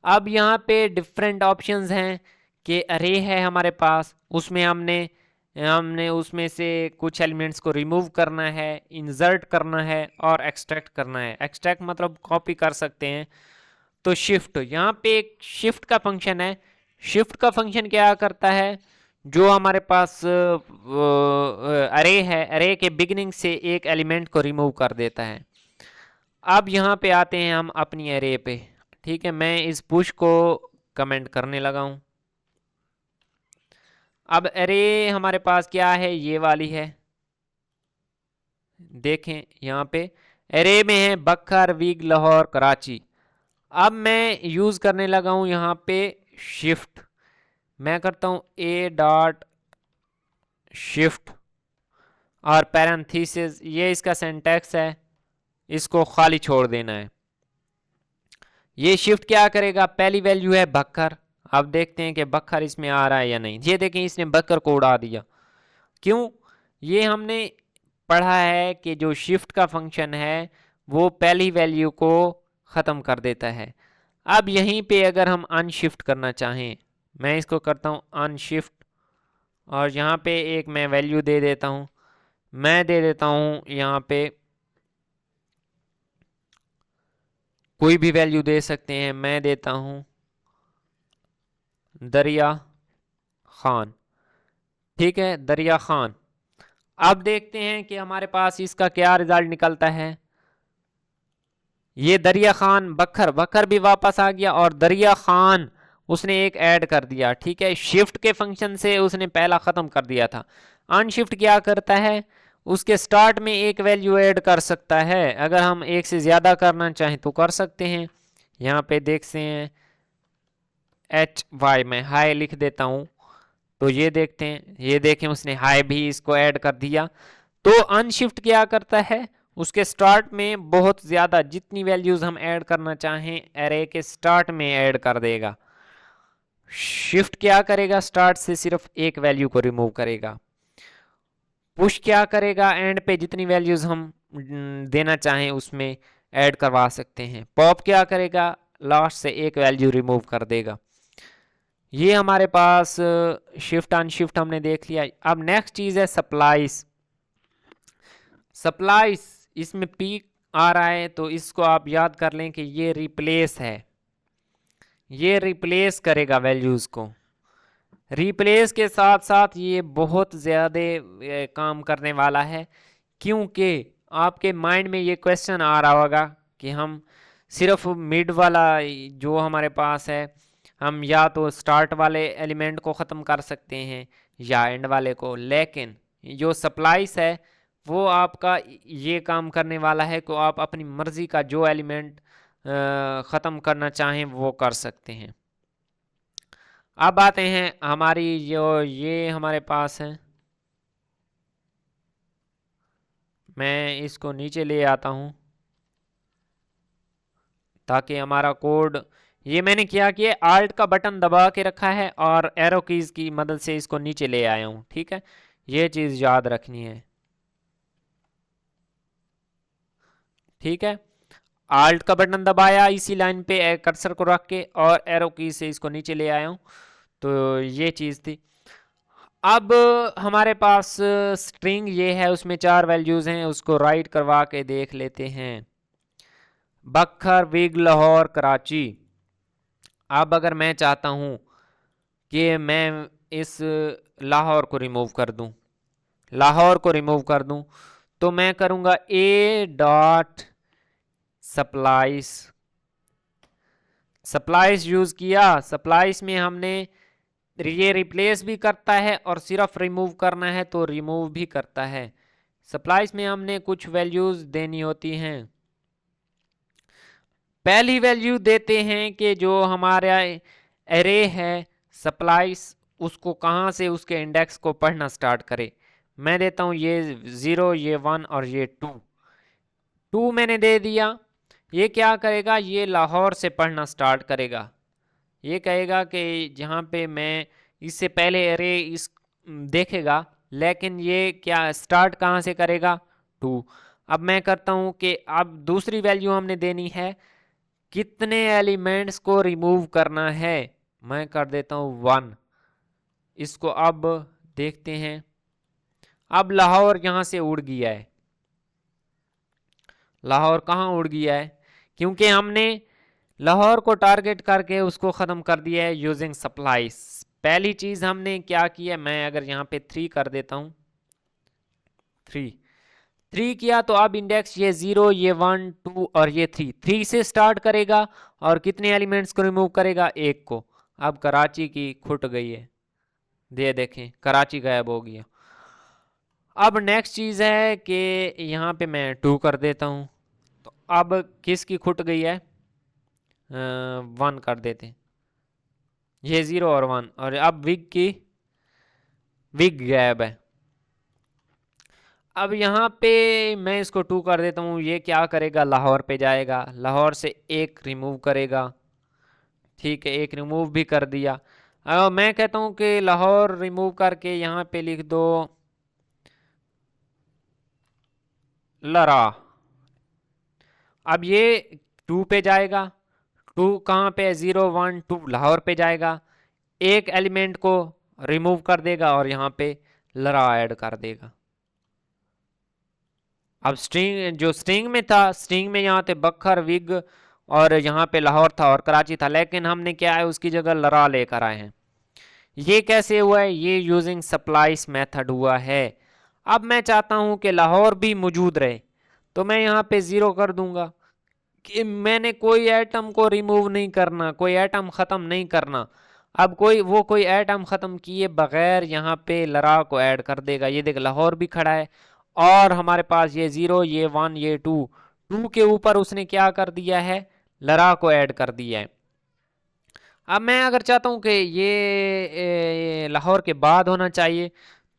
अब यहाँ पे डिफरेंट ऑप्शंस हैं कि अरे है हमारे पास, उसमें हमने हमने उसमें से कुछ एलिमेंट्स को रिमूव करना है, इंसर्ट करना है और एक्सट्रैक्ट करना है। एक्सट्रैक्ट मतलब कॉपी कर सकते हैं। तो शिफ्ट, यहाँ पे एक शिफ्ट का फंक्शन है। शिफ्ट का फंक्शन क्या करता है, जो हमारे पास अरे है, अरे के बिगिनिंग से एक एलिमेंट को रिमूव कर देता है। अब यहाँ पे आते हैं हम अपनी अरे पे, ठीक है। मैं इस पुश को कमेंट करने लगा हूँ। अब अरे हमारे पास क्या है, ये वाली है, देखें यहाँ पे अरे में है बखर, विग, लाहौर, कराची। अब मैं यूज़ करने लगा हूँ यहाँ पे शिफ्ट। मैं करता हूँ ए डॉट शिफ्ट और पैरेंथेसिस, ये इसका सिंटैक्स है, इसको खाली छोड़ देना है। ये शिफ्ट क्या करेगा, पहली वैल्यू है बखर। अब देखते हैं कि बखर इसमें आ रहा है या नहीं। ये देखें, इसने बखर को उड़ा दिया। क्यों, ये हमने पढ़ा है कि जो शिफ्ट का फंक्शन है वो पहली वैल्यू को ख़त्म कर देता है। अब यहीं पे अगर हम अनशिफ्ट करना चाहें, मैं इसको करता हूँ अनशिफ्ट और यहाँ पे एक मैं वैल्यू दे देता हूँ। मैं दे देता हूँ यहाँ पे कोई भी वैल्यू दे सकते हैं, मैं देता हूँ दरिया खान। ठीक है, दरिया खान। अब देखते हैं कि हमारे पास इसका क्या रिजल्ट निकलता है। ये दरिया खान बखर बखर भी वापस आ गया और दरिया खान उसने एक ऐड कर दिया। ठीक है, शिफ्ट के फंक्शन से उसने पहला ख़त्म कर दिया था। अनशिफ्ट क्या करता है, उसके स्टार्ट में एक वैल्यू ऐड कर सकता है। अगर हम एक से ज़्यादा करना चाहें तो कर सकते हैं। यहाँ पे देखते हैं HY में हाई लिख देता हूँ तो ये देखते हैं, ये देखें उसने हाई भी इसको ऐड कर दिया। तो अनशिफ्ट क्या करता है, उसके स्टार्ट में बहुत ज़्यादा जितनी वैल्यूज़ हम ऐड करना चाहें एरे के स्टार्ट में ऐड कर देगा। शिफ्ट क्या करेगा, स्टार्ट से सिर्फ एक वैल्यू को रिमूव करेगा। पुश क्या करेगा, एंड पे जितनी वैल्यूज़ हम देना चाहें उसमें ऐड करवा सकते हैं। पॉप क्या करेगा, लास्ट से एक वैल्यू रिमूव कर देगा। ये हमारे पास शिफ्ट अनशिफ्ट हमने देख लिया। अब नेक्स्ट चीज़ है सप्लाइज। सप्लाइज इसमें पीक आ रहा है तो इसको आप याद कर लें कि ये रिप्लेस है, ये रिप्लेस करेगा वैल्यूज़ को। रिप्लेस के साथ साथ ये बहुत ज़्यादा काम करने वाला है, क्योंकि आपके माइंड में ये क्वेश्चन आ रहा होगा कि हम सिर्फ मिड वाला जो हमारे पास है, हम या तो स्टार्ट वाले एलिमेंट को ख़त्म कर सकते हैं या एंड वाले को, लेकिन जो सप्लाइस है वो आपका ये काम करने वाला है कि आप अपनी मर्ज़ी का जो एलिमेंट ख़त्म करना चाहें वो कर सकते हैं। अब आते हैं हमारी जो ये हमारे पास है, मैं इसको नीचे ले आता हूँ ताकि हमारा कोड, ये मैंने क्या किया, आल्ट का बटन दबा के रखा है और एरो कीज़ की मदद से इसको नीचे ले आया हूँ। ठीक है, ये चीज़ याद रखनी है। ठीक है, आल्ट का बटन दबाया इसी लाइन पे कर्सर को रख के और एरो की से इसको नीचे ले आया हूँ, तो ये चीज़ थी। अब हमारे पास स्ट्रिंग ये है, उसमें 4 वैल्यूज़ हैं, उसको राइट करवा के देख लेते हैं। बखर, विग, लाहौर, कराची। अब अगर मैं चाहता हूँ कि मैं इस लाहौर को रिमूव कर दूँ, लाहौर को रिमूव कर दूँ, तो मैं करूँगा ए डॉट सप्लाइस। सप्लाइस यूज़ किया, सप्लाइस में हमने ये रिप्लेस भी करता है और सिर्फ रिमूव करना है तो रिमूव भी करता है। सप्लाइस में हमने कुछ वैल्यूज़ देनी होती हैं। पहली वैल्यू देते हैं कि जो हमारा एरे है सप्लाइस, उसको कहाँ से उसके इंडेक्स को पढ़ना स्टार्ट करे। मैं देता हूँ ये 0, ये 1 और ये 2 मैंने दे दिया। ये क्या करेगा, ये लाहौर से पढ़ना स्टार्ट करेगा। ये कहेगा कि जहाँ पे मैं इससे पहले एरे इस देखेगा, लेकिन ये क्या स्टार्ट कहाँ से करेगा, 2। अब मैं करता हूँ कि अब दूसरी वैल्यू हमने देनी है, कितने एलिमेंट्स को रिमूव करना है। मैं कर देता हूँ 1। इसको अब देखते हैं, अब लाहौर यहाँ से उड़ गया है। लाहौर कहाँ उड़ गया है, क्योंकि हमने लाहौर को टारगेट करके उसको ख़त्म कर दिया है यूजिंग सप्लाइस। पहली चीज़ हमने क्या किया, मैं अगर यहाँ पे 3 कर देता हूँ, 3 किया तो अब इंडेक्स ये 0, ये 1, 2 और ये 3 से स्टार्ट करेगा और कितने एलिमेंट्स को रिमूव करेगा, 1 को। अब कराची की खुट गई है, दे देखें कराची गायब हो गया। अब नेक्स्ट चीज़ है कि यहाँ पे मैं 2 कर देता हूँ, तो अब किसकी खुट गई है, 1 कर देते हैं, ये 0 और 1, और अब विग की, विग गायब है। अब यहाँ पे मैं इसको 2 कर देता हूँ, ये क्या करेगा, लाहौर पे जाएगा, लाहौर से 1 रिमूव करेगा। ठीक है, 1 रिमूव भी कर दिया। अब मैं कहता हूँ कि लाहौर रिमूव करके यहाँ पे लिख दो लरा। अब ये 2 पे जाएगा, 2 कहाँ पे है, 0 1 2 लाहौर पे जाएगा, एक एलिमेंट को रिमूव कर देगा और यहाँ पे लरा ऐड कर देगा। अब स्ट्रिंग जो स्ट्रिंग में था, स्ट्रिंग में यहाँ थे बखर विग और यहाँ पे लाहौर था और कराची था, लेकिन हमने क्या है उसकी जगह लरा लेकर आए हैं। ये कैसे हुआ है, ये यूजिंग सप्लाइस मेथड हुआ है। अब मैं चाहता हूं कि लाहौर भी मौजूद रहे, तो मैं यहाँ पे 0 कर दूंगा कि मैंने कोई एटम को रिमूव नहीं करना, कोई एटम ख़त्म नहीं करना। अब कोई एटम ख़त्म किए बगैर यहाँ पे लरा को ऐड कर देगा। ये देख लाहौर भी खड़ा है और हमारे पास ये 0 ये 1 ये 2 के ऊपर उसने क्या कर दिया है, लरा को ऐड कर दिया है। अब मैं अगर चाहता हूँ कि ये लाहौर के बाद होना चाहिए,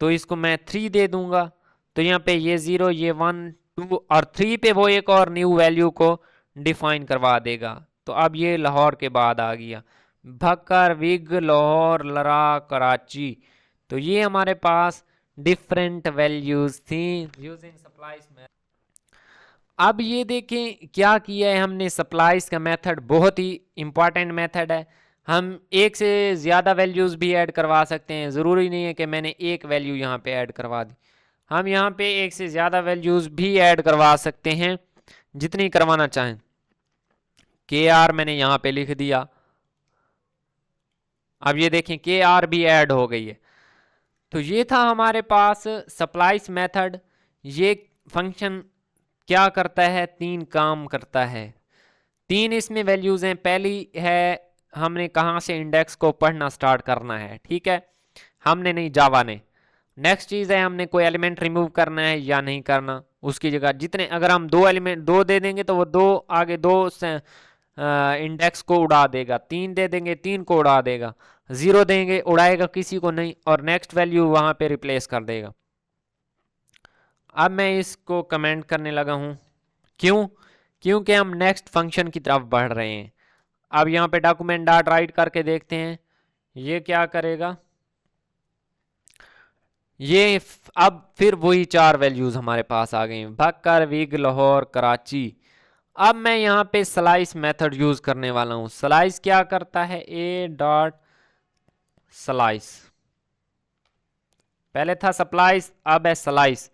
तो इसको मैं 3 दे दूंगा, तो यहाँ पे ये 0 ये 1 2 और 3 पे वो एक और न्यू वैल्यू को डिफाइन करवा देगा। तो अब ये लाहौर के बाद आ गया, भक्कर विग लाहौर लरा कराची। तो ये हमारे पास डिफरेंट वैल्यूज थी यूजिंग सप्लाइज में। अब ये देखें क्या किया है हमने, सप्लाइज का मेथड बहुत ही इंपॉर्टेंट मेथड है। हम एक से ज़्यादा वैल्यूज़ भी ऐड करवा सकते हैं, ज़रूरी नहीं है कि मैंने एक वैल्यू यहाँ पे ऐड करवा दी। हम यहाँ पे एक से ज़्यादा वैल्यूज़ भी ऐड करवा सकते हैं जितनी करवाना चाहें। के आर मैंने यहाँ पे लिख दिया, अब ये देखें के आर भी ऐड हो गई है। तो ये था हमारे पास सप्लाइज मेथड। ये फंक्शन क्या करता है, 3 काम करता है। 3 इसमें वैल्यूज़ हैं। पहली है हमने कहाँ से इंडेक्स को पढ़ना स्टार्ट करना है, ठीक है, हमने नहीं जावा ने। नेक्स्ट चीज़ है हमने कोई एलिमेंट रिमूव करना है या नहीं करना, उसकी जगह जितने अगर हम 2 एलिमेंट 2 दे देंगे तो वो 2 आगे 2 से इंडेक्स को उड़ा देगा, 3 दे देंगे 3 को उड़ा देगा, 0 देंगे उड़ाएगा किसी को नहीं और नेक्स्ट वैल्यू वहाँ पे रिप्लेस कर देगा। अब मैं इसको कमेंट करने लगा हूँ, क्यों, क्योंकि हम नेक्स्ट फंक्शन की तरफ बढ़ रहे हैं। अब यहाँ पे डॉक्यूमेंट डॉट राइट करके देखते हैं ये क्या करेगा। ये अब फिर वही 4 वैल्यूज हमारे पास आ गई, भक्कर विग लाहौर कराची। अब मैं यहाँ पे स्लाइस मेथड यूज करने वाला हूँ। स्लाइस क्या करता है, ए डॉट स्लाइस, पहले था सप्लाइस अब है स्लाइस।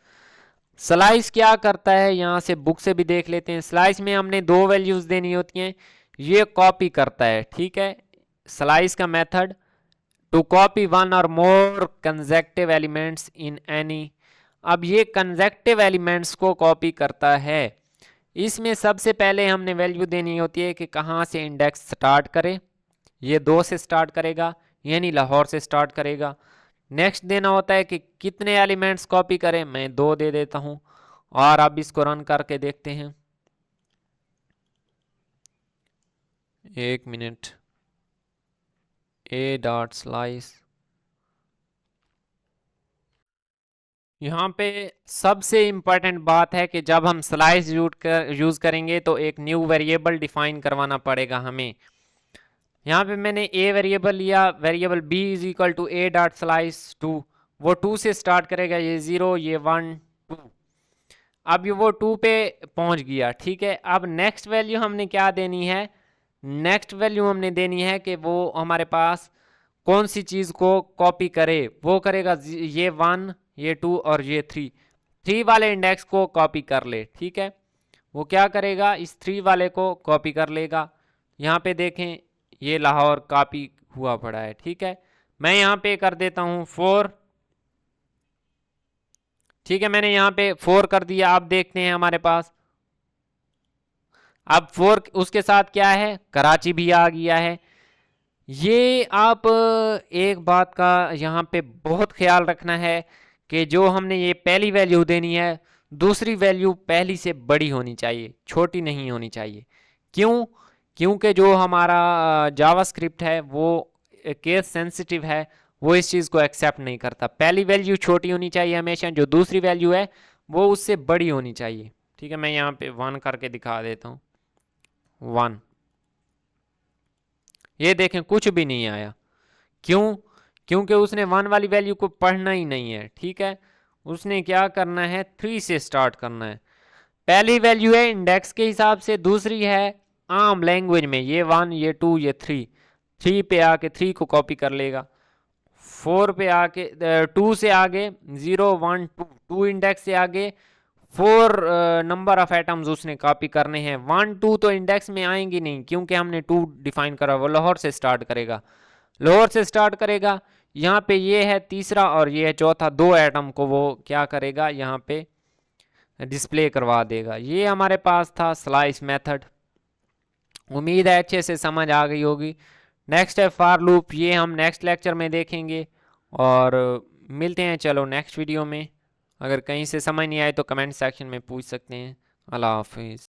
स्लाइस क्या करता है, यहाँ से बुक से भी देख लेते हैं। स्लाइस में हमने 2 वैल्यूज देनी होती हैं, ये कॉपी करता है, ठीक है। स्लाइस का मेथड टू कॉपी 1 और मोर कंसेक्टिव एलिमेंट्स इन एनी। अब ये कंसेक्टिव एलिमेंट्स को कॉपी करता है। इसमें सबसे पहले हमने वैल्यू देनी होती है कि कहाँ से इंडेक्स स्टार्ट करे, ये 2 से स्टार्ट करेगा यानी लाहौर से स्टार्ट करेगा। नेक्स्ट देना होता है कि कितने एलिमेंट्स कॉपी करें, मैं 2 दे देता हूँ। और अब इसको रन करके देखते हैं, 1 मिनट, ए डॉट स्लाइस। यहाँ पे सबसे इम्पॉर्टेंट बात है कि जब हम स्लाइस यूज़ करेंगे तो एक न्यू वेरिएबल डिफाइन करवाना पड़ेगा हमें। यहाँ पे मैंने ए वेरिएबल लिया, variable B is equal to A dot slice 2, वो 2 से स्टार्ट करेगा, ये 0 ये 1 2। अब ये वो 2 पे पहुँच गया, ठीक है। अब नेक्स्ट वैल्यू हमने क्या देनी है, नेक्स्ट वैल्यू हमने देनी है कि वो हमारे पास कौन सी चीज़ को कॉपी करे, वो करेगा ये 1 ये 2 और ये 3 वाले इंडेक्स को कॉपी कर ले, ठीक है। वो क्या करेगा, इस 3 वाले को कॉपी कर लेगा। यहाँ पे देखें ये लाहौर कॉपी हुआ पड़ा है, ठीक है। मैं यहाँ पे कर देता हूँ 4, ठीक है, मैंने यहाँ पे 4 कर दिया। आप देखते हैं हमारे पास अब 4 उसके साथ क्या है, कराची भी आ गया है। ये आप एक बात का यहाँ पे बहुत ख्याल रखना है कि जो हमने ये पहली वैल्यू देनी है, दूसरी वैल्यू पहली से बड़ी होनी चाहिए, छोटी नहीं होनी चाहिए। क्यों, क्योंकि जो हमारा जावास्क्रिप्ट है वो केस सेंसिटिव है, वो इस चीज़ को एक्सेप्ट नहीं करता। पहली वैल्यू छोटी होनी चाहिए हमेशा, जो दूसरी वैल्यू है वो उससे बड़ी होनी चाहिए, ठीक है। मैं यहाँ पे 1 करके दिखा देता हूँ, 1, ये देखें कुछ भी नहीं आया। क्यों, क्योंकि उसने 1 वाली वैल्यू को पढ़ना ही नहीं है, ठीक है। उसने क्या करना है, 3 से स्टार्ट करना है। पहली वैल्यू है इंडेक्स के हिसाब से, दूसरी है आम लैंग्वेज में, ये 1 ये 2 ये 3, 3 पे आके 3 को कॉपी कर लेगा, 4 पे आके 2 से आगे 0 1 2, 2 इंडेक्स से आगे 4 नंबर ऑफ एटम्स उसने कॉपी करने हैं। 1 2 तो इंडेक्स में आएंगे नहीं क्योंकि हमने 2 डिफाइन करा, वो लाहौर से स्टार्ट करेगा, लाहौर से स्टार्ट करेगा। यहाँ पे ये है तीसरा और ये है चौथा, 2 एटम को वो क्या करेगा यहाँ पे डिस्प्ले करवा देगा। ये हमारे पास था स्लाइस मेथड। उम्मीद है अच्छे से समझ आ गई होगी। नेक्स्ट है फॉर लूप, ये हम नेक्स्ट लेक्चर में देखेंगे और मिलते हैं चलो नेक्स्ट वीडियो में। अगर कहीं से समझ नहीं आए तो कमेंट सेक्शन में पूछ सकते हैं। अल्लाह हाफिज़।